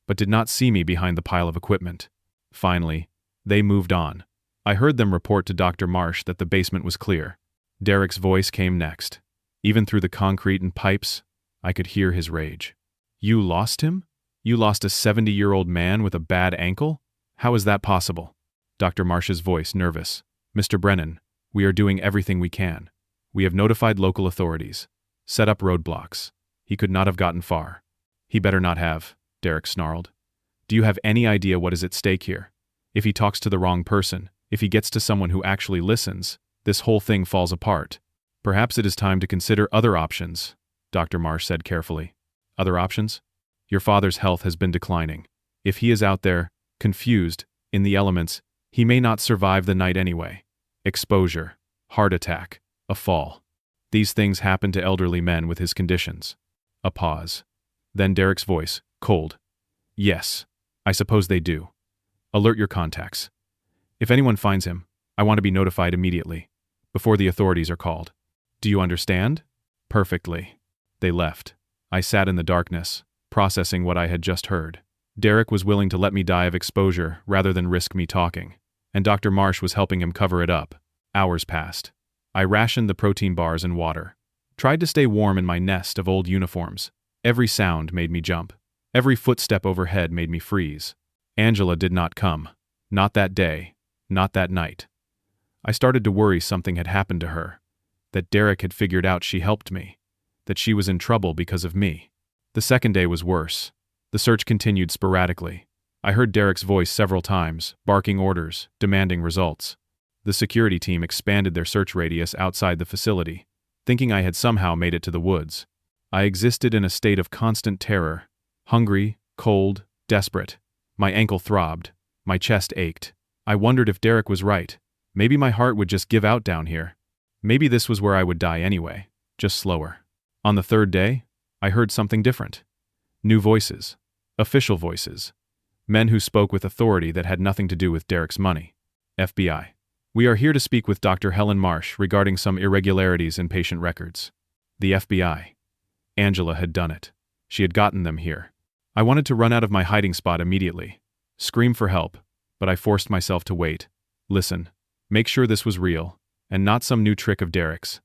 but did not see me behind the pile of equipment. Finally, they moved on. I heard them report to Dr. Marsh that the basement was clear. Derek's voice came next. Even through the concrete and pipes, I could hear his rage. You lost him? You lost a 70-year-old man with a bad ankle? How is that possible? Dr. Marsh's voice nervous. Mr. Brennan, we are doing everything we can. We have notified local authorities. Set up roadblocks. He could not have gotten far. He better not have, Derek snarled. Do you have any idea what is at stake here? If he talks to the wrong person, if he gets to someone who actually listens, this whole thing falls apart. Perhaps it is time to consider other options, Dr. Marsh said carefully. Other options? Your father's health has been declining. If he is out there, confused, in the elements, he may not survive the night anyway. Exposure, heart attack, a fall. These things happen to elderly men with his conditions. A pause. Then Derek's voice, cold. Yes, I suppose they do. Alert your contacts. If anyone finds him, I want to be notified immediately, before the authorities are called. Do you understand? Perfectly. They left. I sat in the darkness, processing what I had just heard. Derek was willing to let me die of exposure rather than risk me talking, and Dr. Marsh was helping him cover it up. Hours passed. I rationed the protein bars and water. Tried to stay warm in my nest of old uniforms. Every sound made me jump. Every footstep overhead made me freeze. Angela did not come. Not that day. Not that night. I started to worry something had happened to her. That Derek had figured out she helped me. That she was in trouble because of me. The second day was worse. The search continued sporadically. I heard Derek's voice several times, barking orders, demanding results. The security team expanded their search radius outside the facility, thinking I had somehow made it to the woods. I existed in a state of constant terror. Hungry, cold, desperate. My ankle throbbed. My chest ached. I wondered if Derek was right. Maybe my heart would just give out down here. Maybe this was where I would die anyway, just slower. On the third day, I heard something different. New voices. Official voices. Men who spoke with authority that had nothing to do with Derek's money. FBI. We are here to speak with Dr. Helen Marsh regarding some irregularities in patient records. The FBI. Angela had done it. She had gotten them here. I wanted to run out of my hiding spot immediately. Scream for help, but I forced myself to wait. Listen. Make sure this was real, and not some new trick of Derek's.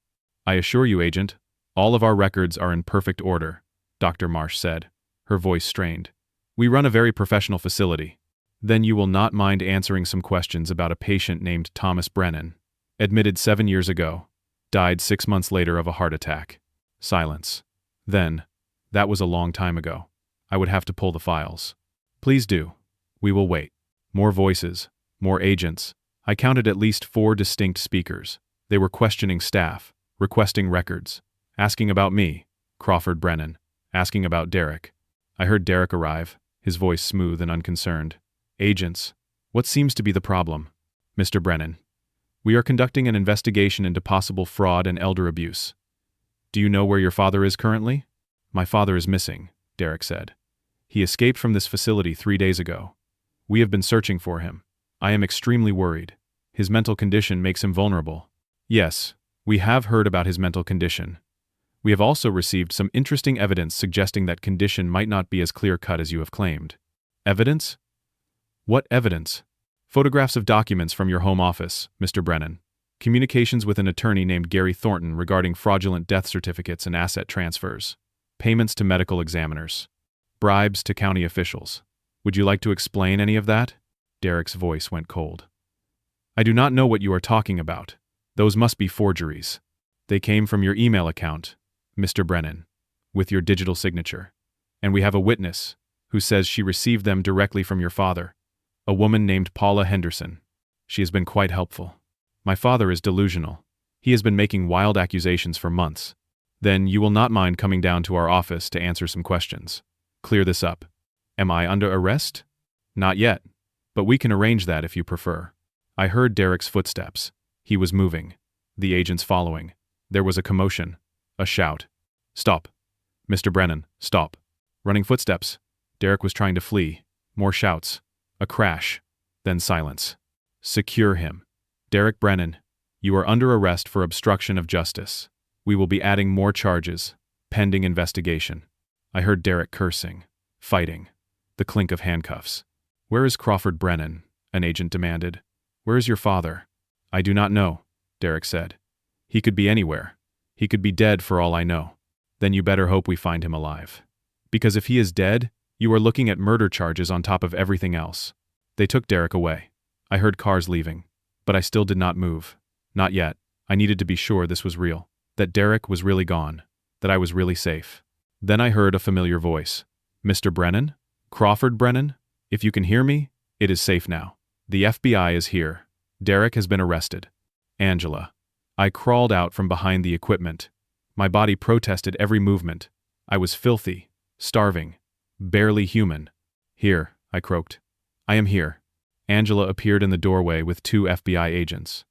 I assure you, Agent, all of our records are in perfect order, Dr. Marsh said, her voice strained. We run a very professional facility. Then you will not mind answering some questions about a patient named Thomas Brennan. Admitted 7 years ago. Died 6 months later of a heart attack. Silence. Then, that was a long time ago. I would have to pull the files. Please do. We will wait. More voices. More agents. I counted at least 4 distinct speakers. They were questioning staff, requesting records, asking about me, Crawford Brennan, asking about Derek. I heard Derek arrive, his voice smooth and unconcerned. Agents, what seems to be the problem? Mr. Brennan, we are conducting an investigation into possible fraud and elder abuse. Do you know where your father is currently? My father is missing, Derek said. He escaped from this facility 3 days ago. We have been searching for him. I am extremely worried. His mental condition makes him vulnerable. Yes, we have heard about his mental condition. We have also received some interesting evidence suggesting that condition might not be as clear-cut as you have claimed. Evidence? What evidence? Photographs of documents from your home office, Mr. Brennan. Communications with an attorney named Gary Thornton regarding fraudulent death certificates and asset transfers. Payments to medical examiners. Bribes to county officials. Would you like to explain any of that? Derek's voice went cold. I do not know what you are talking about. Those must be forgeries. They came from your email account, Mr. Brennan, with your digital signature. And we have a witness who says she received them directly from your father, a woman named Paula Henderson. She has been quite helpful. My father is delusional. He has been making wild accusations for months. Then you will not mind coming down to our office to answer some questions. Clear this up. Am I under arrest? Not yet. But we can arrange that if you prefer. I heard Derek's footsteps. He was moving. The agents following. There was a commotion. A shout. Stop. Mr. Brennan, stop. Running footsteps. Derek was trying to flee. More shouts. A crash. Then silence. Secure him. Derek Brennan, you are under arrest for obstruction of justice. We will be adding more charges. Pending investigation. I heard Derek cursing. Fighting. The clink of handcuffs. Where is Crawford Brennan? An agent demanded. Where is your father? I do not know, Derek said. He could be anywhere. He could be dead for all I know. Then you better hope we find him alive. Because if he is dead, you are looking at murder charges on top of everything else. They took Derek away. I heard cars leaving. But I still did not move. Not yet. I needed to be sure this was real. That Derek was really gone. That I was really safe. Then I heard a familiar voice. Mr. Brennan? Crawford Brennan? If you can hear me, it is safe now. The FBI is here. Derek has been arrested. Angela. I crawled out from behind the equipment. My body protested every movement. I was filthy, starving, barely human. Here, I croaked. I am here. Angela appeared in the doorway with 2 FBI agents.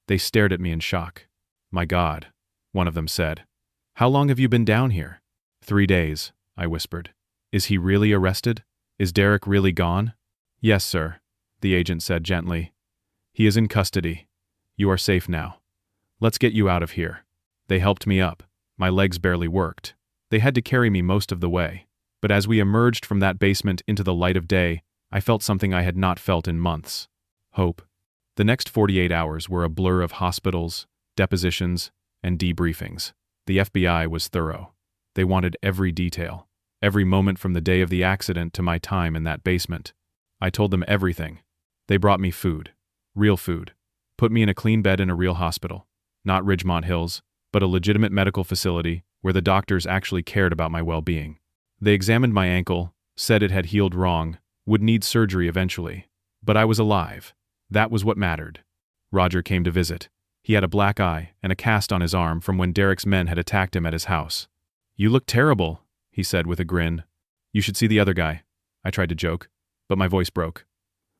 They stared at me in shock. My God, one of them said. How long have you been down here? 3 days, I whispered. Is he really arrested? Is Derek really gone? Yes, sir, the agent said gently. He is in custody. You are safe now. Let's get you out of here. They helped me up. My legs barely worked. They had to carry me most of the way. But as we emerged from that basement into the light of day, I felt something I had not felt in months. Hope. The next 48 hours were a blur of hospitals, depositions, and debriefings. The FBI was thorough. They wanted every detail, every moment from the day of the accident to my time in that basement. I told them everything. They brought me food. Real food. Put me in a clean bed in a real hospital. Not Ridgemont Hills, but a legitimate medical facility where the doctors actually cared about my well-being. They examined my ankle, said it had healed wrong, would need surgery eventually. But I was alive. That was what mattered. Roger came to visit. He had a black eye and a cast on his arm from when Derek's men had attacked him at his house. You look terrible, he said with a grin. You should see the other guy. I tried to joke, but my voice broke.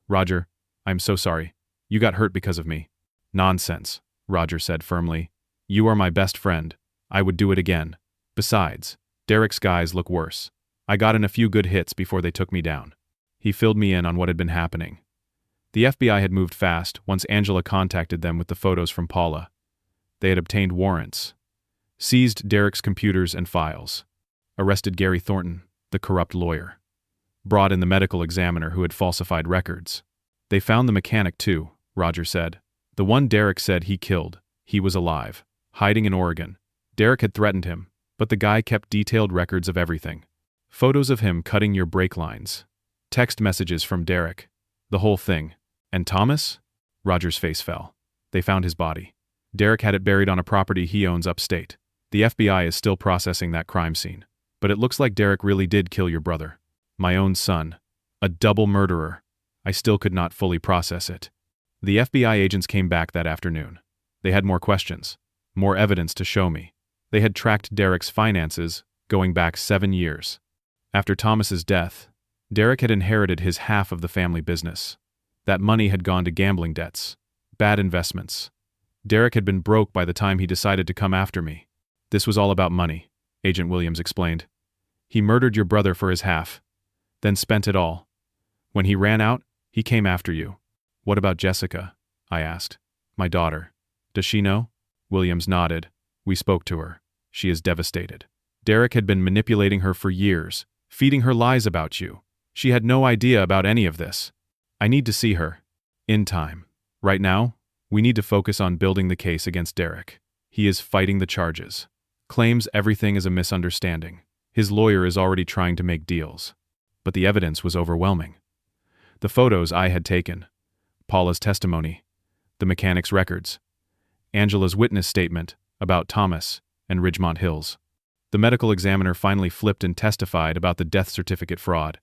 Roger, I'm so sorry. You got hurt because of me. Nonsense, Roger said firmly. You are my best friend. I would do it again. Besides, Derek's guys look worse. I got in a few good hits before they took me down. He filled me in on what had been happening. The FBI had moved fast once Angela contacted them with the photos from Paula. They had obtained warrants, seized Derek's computers and files, arrested Gary Thornton, the corrupt lawyer, brought in the medical examiner who had falsified records. They found the mechanic too, Roger said. The one Derek said he killed. He was alive, hiding in Oregon. Derek had threatened him, but the guy kept detailed records of everything. Photos of him cutting your brake lines, text messages from Derek, the whole thing. And Thomas? Roger's face fell. They found his body. Derek had it buried on a property he owns upstate. The FBI is still processing that crime scene. But it looks like Derek really did kill your brother. My own son. A double murderer. I still could not fully process it. The FBI agents came back that afternoon. They had more questions, more evidence to show me. They had tracked Derek's finances, going back 7 years. After Thomas's death, Derek had inherited his half of the family business. That money had gone to gambling debts, bad investments. Derek had been broke by the time he decided to come after me. This was all about money, Agent Williams explained. He murdered your brother for his half, then spent it all. When he ran out, he came after you. What about Jessica? I asked. My daughter. Does she know? Williams nodded. We spoke to her. She is devastated. Derek had been manipulating her for years, feeding her lies about you. She had no idea about any of this. I need to see her. In time. Right now, we need to focus on building the case against Derek. He is fighting the charges. Claims everything is a misunderstanding. His lawyer is already trying to make deals. But the evidence was overwhelming. The photos I had taken, Paula's testimony, the mechanic's records, Angela's witness statement about Thomas and Ridgemont Hills. The medical examiner finally flipped and testified about the death certificate fraud.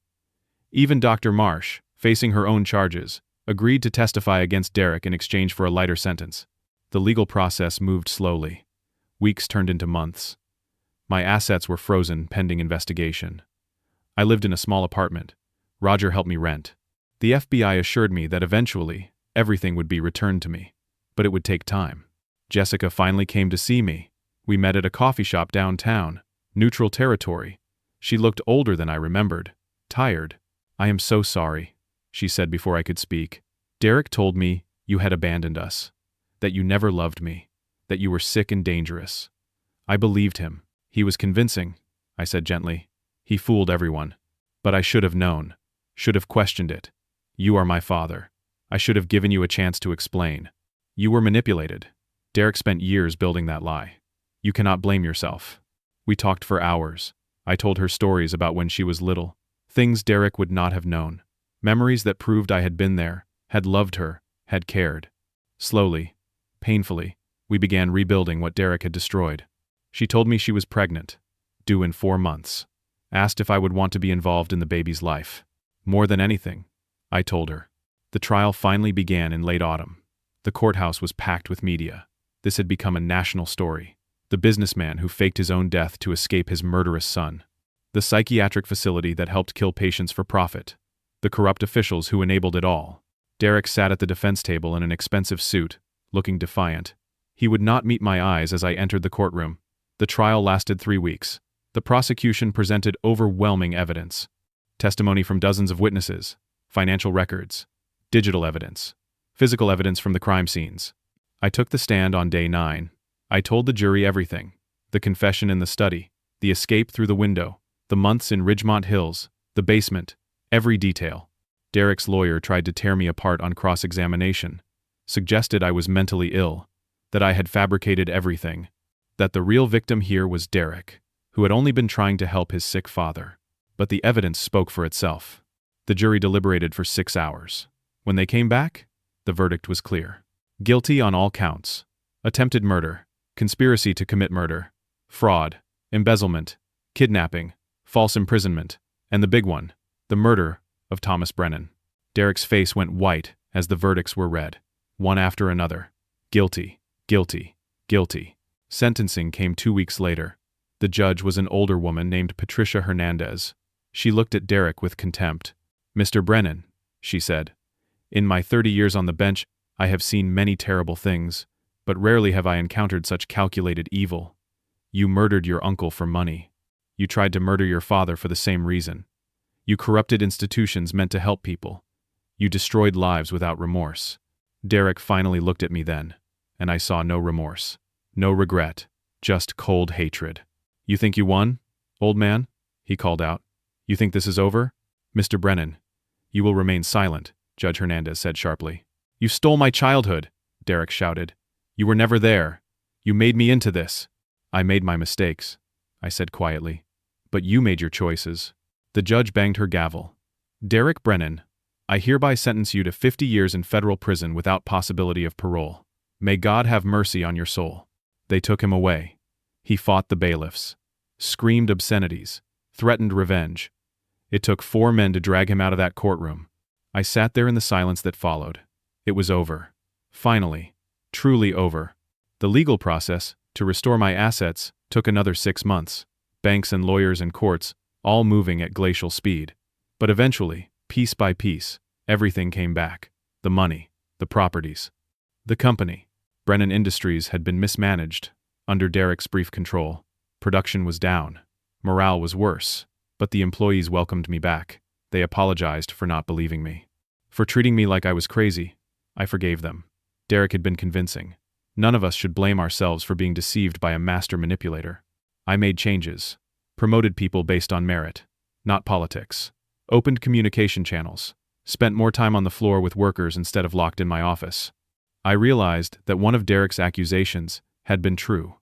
Even Dr. Marsh, facing her own charges, agreed to testify against Derek in exchange for a lighter sentence. The legal process moved slowly. Weeks turned into months. My assets were frozen pending investigation. I lived in a small apartment. Roger helped me rent. The FBI assured me that eventually, everything would be returned to me. But it would take time. Jessica finally came to see me. We met at a coffee shop downtown, neutral territory. She looked older than I remembered, tired. I am so sorry, she said before I could speak. Derek told me you had abandoned us, that you never loved me, that you were sick and dangerous. I believed him. He was convincing, I said gently. He fooled everyone. But I should have known, should have questioned it. You are my father. I should have given you a chance to explain. You were manipulated. Derek spent years building that lie. You cannot blame yourself. We talked for hours. I told her stories about when she was little, things Derek would not have known. Memories that proved I had been there, had loved her, had cared. Slowly, painfully, we began rebuilding what Derek had destroyed. She told me she was pregnant, due in 4 months. Asked if I would want to be involved in the baby's life. More than anything, I told her. The trial finally began in late autumn. The courthouse was packed with media. This had become a national story. The businessman who faked his own death to escape his murderous son. The psychiatric facility that helped kill patients for profit. The corrupt officials who enabled it all. Derek sat at the defense table in an expensive suit, looking defiant. He would not meet my eyes as I entered the courtroom. The trial lasted 3 weeks. The prosecution presented overwhelming evidence. Testimony from dozens of witnesses, financial records, digital evidence, physical evidence from the crime scenes. I took the stand on day 9. I told the jury everything. The confession in the study, the escape through the window, the months in Ridgemont Hills, the basement, every detail. Derek's lawyer tried to tear me apart on cross-examination, suggested I was mentally ill, that I had fabricated everything, that the real victim here was Derek, who had only been trying to help his sick father. But the evidence spoke for itself. The jury deliberated for 6 hours. When they came back, the verdict was clear. Guilty on all counts: attempted murder, conspiracy to commit murder, fraud, embezzlement, kidnapping, false imprisonment, and the big one, the murder of Thomas Brennan. Derek's face went white as the verdicts were read, one after another. Guilty, guilty, guilty. Sentencing came 2 weeks later. The judge was an older woman named Patricia Hernandez. She looked at Derek with contempt. "Mr. Brennan," she said, "in my 30 years on the bench, I have seen many terrible things, but rarely have I encountered such calculated evil. You murdered your uncle for money. You tried to murder your father for the same reason. You corrupted institutions meant to help people. You destroyed lives without remorse." Derek finally looked at me then, and I saw no remorse, no regret, just cold hatred. "You think you won, old man?" he called out. "You think this is over?" "Mr. Brennan, you will remain silent," Judge Hernandez said sharply. "You stole my childhood," Derek shouted. "You were never there. You made me into this." "I made my mistakes," I said quietly. "But you made your choices." The judge banged her gavel. "Derek Brennan, I hereby sentence you to 50 years in federal prison without possibility of parole. May God have mercy on your soul." They took him away. He fought the bailiffs, screamed obscenities, threatened revenge. It took 4 men to drag him out of that courtroom. I sat there in the silence that followed. It was over. Finally. Truly over. The legal process, to restore my assets, took another 6 months. Banks and lawyers and courts, all moving at glacial speed. But eventually, piece by piece, everything came back. The money, the properties. The company, Brennan Industries, had been mismanaged. Under Derek's brief control, production was down. Morale was worse. But the employees welcomed me back. They apologized for not believing me. For treating me like I was crazy. I forgave them. Derek had been convincing. None of us should blame ourselves for being deceived by a master manipulator. I made changes. Promoted people based on merit, not politics. Opened communication channels. Spent more time on the floor with workers instead of locked in my office. I realized that one of Derek's accusations had been true.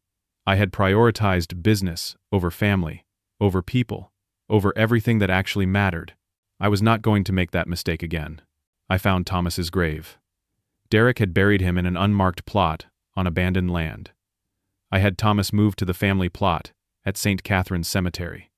I had prioritized business over family, over people, over everything that actually mattered. I was not going to make that mistake again. I found Thomas's grave. Derek had buried him in an unmarked plot on abandoned land. I had Thomas moved to the family plot at St. Catherine's Cemetery.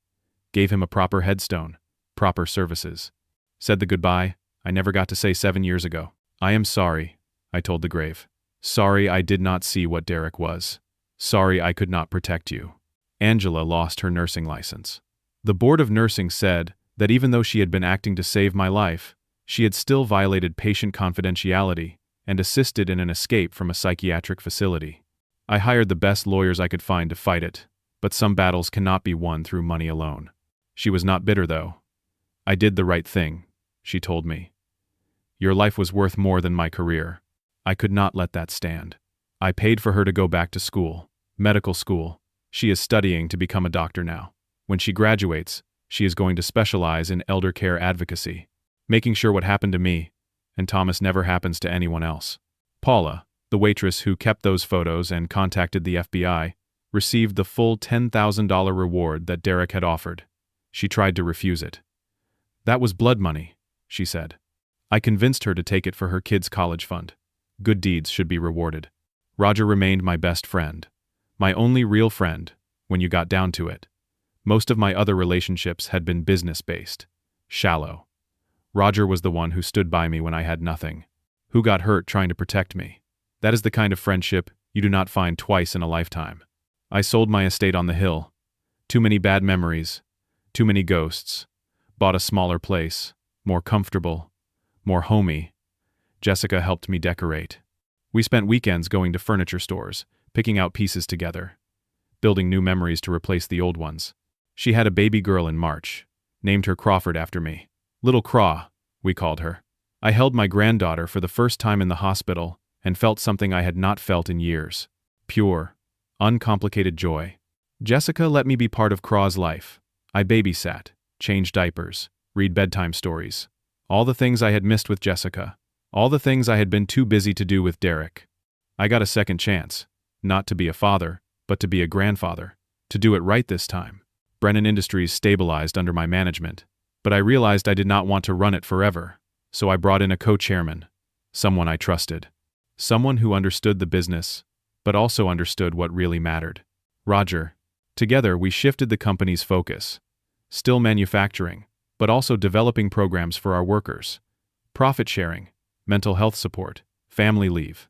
Gave him a proper headstone, proper services. Said the goodbye I never got to say 7 years ago. "I am sorry," I told the grave. "Sorry I did not see what Derek was. Sorry I could not protect you." Angela lost her nursing license. The board of nursing said that even though she had been acting to save my life, she had still violated patient confidentiality and assisted in an escape from a psychiatric facility. I hired the best lawyers I could find to fight it, but some battles cannot be won through money alone. She was not bitter, though. "I did the right thing," she told me. "Your life was worth more than my career." I could not let that stand. I paid for her to go back to school, medical school. She is studying to become a doctor now. When she graduates, she is going to specialize in elder care advocacy, making sure what happened to me and Thomas never happens to anyone else. Paula, the waitress who kept those photos and contacted the FBI, received the full $10,000 reward that Derek had offered. She tried to refuse it. "That was blood money," she said. I convinced her to take it for her kids' college fund. Good deeds should be rewarded. Roger remained my best friend. My only real friend, when you got down to it. Most of my other relationships had been business-based. Shallow. Roger was the one who stood by me when I had nothing. Who got hurt trying to protect me. That is the kind of friendship you do not find twice in a lifetime. I sold my estate on the hill. Too many bad memories. Too many ghosts. Bought a smaller place. More comfortable. More homey. Jessica helped me decorate. We spent weekends going to furniture stores, picking out pieces together. Building new memories to replace the old ones. She had a baby girl in March. Named her Crawford after me. Little Craw, we called her. I held my granddaughter for the first time in the hospital and felt something I had not felt in years. Pure, uncomplicated joy. Jessica let me be part of Craw's life. I babysat, changed diapers, read bedtime stories. All the things I had missed with Jessica. All the things I had been too busy to do with Derek. I got a second chance. Not to be a father, but to be a grandfather. To do it right this time. Brennan Industries stabilized under my management, but I realized I did not want to run it forever, so I brought in a co-chairman, someone I trusted. Someone who understood the business, but also understood what really mattered. Roger. Together we shifted the company's focus. Still manufacturing, but also developing programs for our workers. Profit sharing, mental health support, family leave.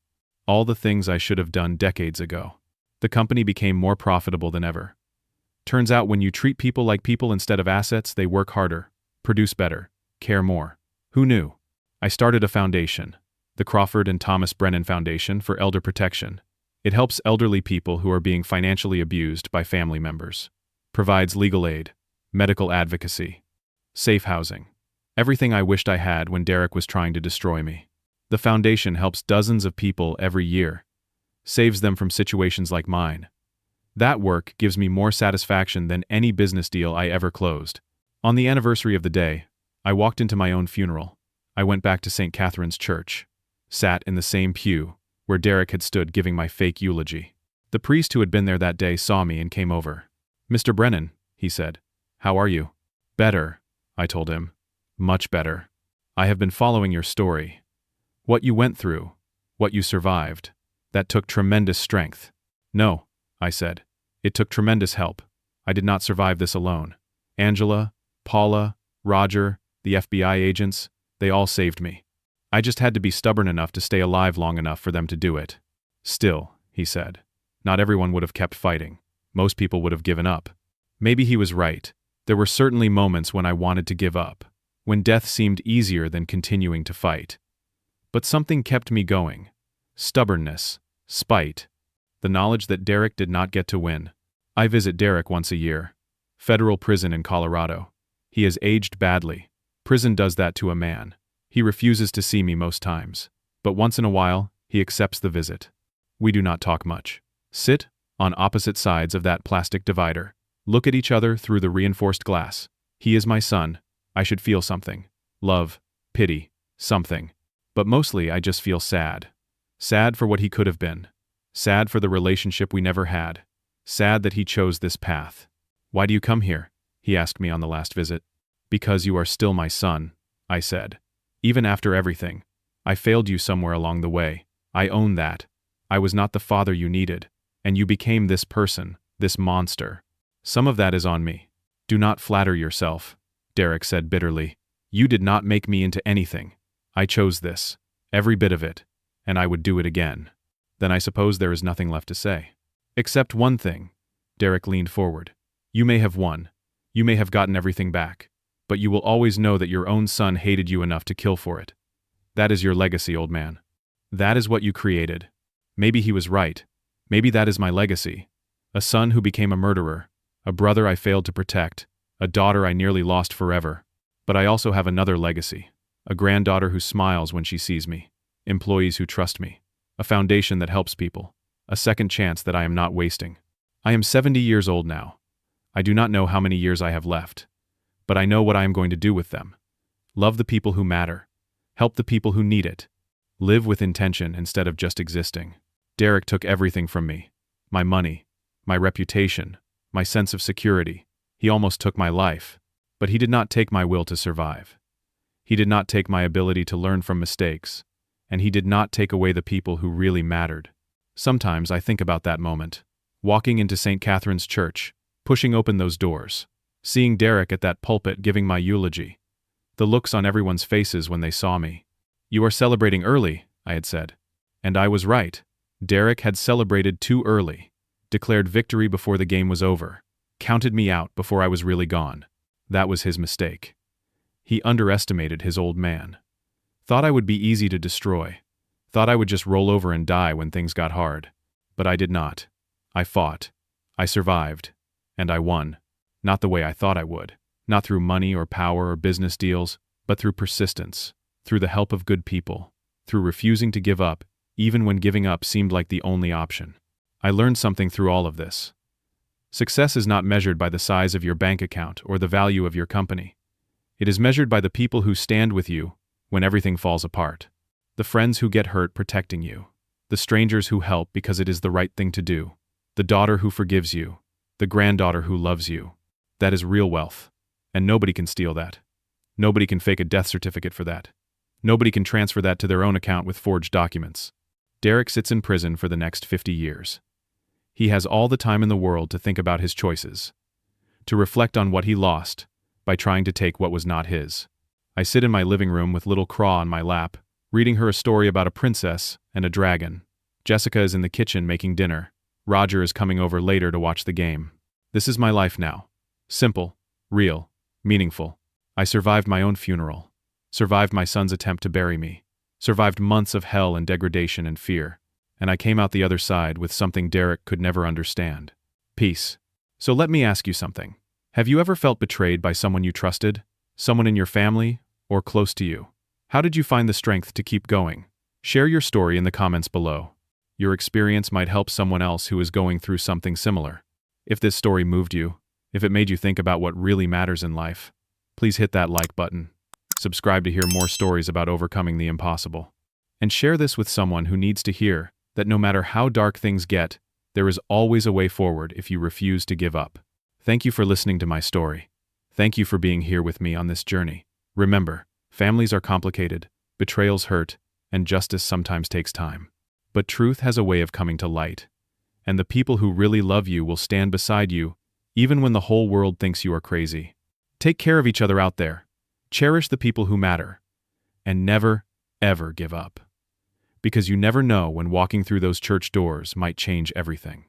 All the things I should have done decades ago. The company became more profitable than ever. Turns out when you treat people like people instead of assets, they work harder, produce better, care more. Who knew? I started a foundation, the Crawford and Thomas Brennan Foundation for Elder Protection. It helps elderly people who are being financially abused by family members. Provides legal aid, medical advocacy, safe housing. Everything I wished I had when Derek was trying to destroy me. The foundation helps dozens of people every year. Saves them from situations like mine. That work gives me more satisfaction than any business deal I ever closed. On the anniversary of the day, I walked into my own funeral. I went back to St. Catherine's Church. Sat in the same pew where Derek had stood giving my fake eulogy. The priest who had been there that day saw me and came over. "Mr. Brennan," he said. "How are you?" "Better," I told him. "Much better. I have been following your story. What you went through, what you survived, that took tremendous strength." "No," I said. "It took tremendous help. I did not survive this alone. Angela, Paula, Roger, the FBI agents, they all saved me. I just had to be stubborn enough to stay alive long enough for them to do it." "Still," he said, "not everyone would have kept fighting. Most people would have given up." Maybe he was right. There were certainly moments when I wanted to give up, when death seemed easier than continuing to fight. But something kept me going. Stubbornness, spite, the knowledge that Derek did not get to win. I visit Derek once a year. Federal prison in Colorado. He has aged badly. Prison does that to a man. He refuses to see me most times. But once in a while, he accepts the visit. We do not talk much. Sit on opposite sides of that plastic divider. Look at each other through the reinforced glass. He is my son. I should feel something. Love, pity, something. But mostly I just feel sad. Sad for what he could have been. Sad for the relationship we never had. Sad that he chose this path. "Why do you come here?" he asked me on the last visit. "Because you are still my son," I said. "Even after everything. I failed you somewhere along the way. I own that. I was not the father you needed, and you became this person, this monster. Some of that is on me. Do not flatter yourself," Derek said bitterly. "You did not make me into anything. I chose this, every bit of it, and I would do it again." Then I suppose there is nothing left to say. "Except one thing." Derek leaned forward. "You may have won. You may have gotten everything back. But you will always know that your own son hated you enough to kill for it. That is your legacy, old man. That is what you created. Maybe he was right. Maybe that is my legacy. A son who became a murderer. A brother I failed to protect. A daughter I nearly lost forever. But I also have another legacy. A granddaughter who smiles when she sees me. Employees who trust me. A foundation that helps people. A second chance that I am not wasting. I am 70 years old now. I do not know how many years I have left. But I know what I am going to do with them. Love the people who matter. Help the people who need it. Live with intention instead of just existing." Derek took everything from me. My money, my reputation, my sense of security. He almost took my life. But he did not take my will to survive. He did not take my ability to learn from mistakes. And he did not take away the people who really mattered. Sometimes I think about that moment. Walking into St. Catherine's Church, pushing open those doors. Seeing Derek at that pulpit giving my eulogy. The looks on everyone's faces when they saw me. "You are celebrating early," I had said. And I was right. Derek had celebrated too early. Declared victory before the game was over. Counted me out before I was really gone. That was his mistake. He underestimated his old man. Thought I would be easy to destroy. Thought I would just roll over and die when things got hard. But I did not. I fought. I survived. And I won. Not the way I thought I would. Not through money or power or business deals, but through persistence, through the help of good people, through refusing to give up, even when giving up seemed like the only option. I learned something through all of this. Success is not measured by the size of your bank account or the value of your company. It is measured by the people who stand with you when everything falls apart. The friends who get hurt protecting you. The strangers who help because it is the right thing to do. The daughter who forgives you. The granddaughter who loves you. That is real wealth. And nobody can steal that. Nobody can fake a death certificate for that. Nobody can transfer that to their own account with forged documents. Derek sits in prison for the next 50 years. He has all the time in the world to think about his choices, to reflect on what he lost by trying to take what was not his. I sit in my living room with little Craw on my lap, reading her a story about a princess and a dragon. Jessica is in the kitchen making dinner. Roger is coming over later to watch the game. This is my life now. Simple, real, meaningful. I survived my own funeral, survived my son's attempt to bury me, survived months of hell and degradation and fear, and I came out the other side with something Derek could never understand. Peace. So let me ask you something. Have you ever felt betrayed by someone you trusted? Someone in your family or close to you? How did you find the strength to keep going? Share your story in the comments below. Your experience might help someone else who is going through something similar. If this story moved you, if it made you think about what really matters in life, please hit that like button. Subscribe to hear more stories about overcoming the impossible. And share this with someone who needs to hear that no matter how dark things get, there is always a way forward if you refuse to give up. Thank you for listening to my story. Thank you for being here with me on this journey. Remember, families are complicated, betrayals hurt, and justice sometimes takes time. But truth has a way of coming to light. And the people who really love you will stand beside you, even when the whole world thinks you are crazy. Take care of each other out there. Cherish the people who matter. And never, ever give up. Because you never know when walking through those church doors might change everything.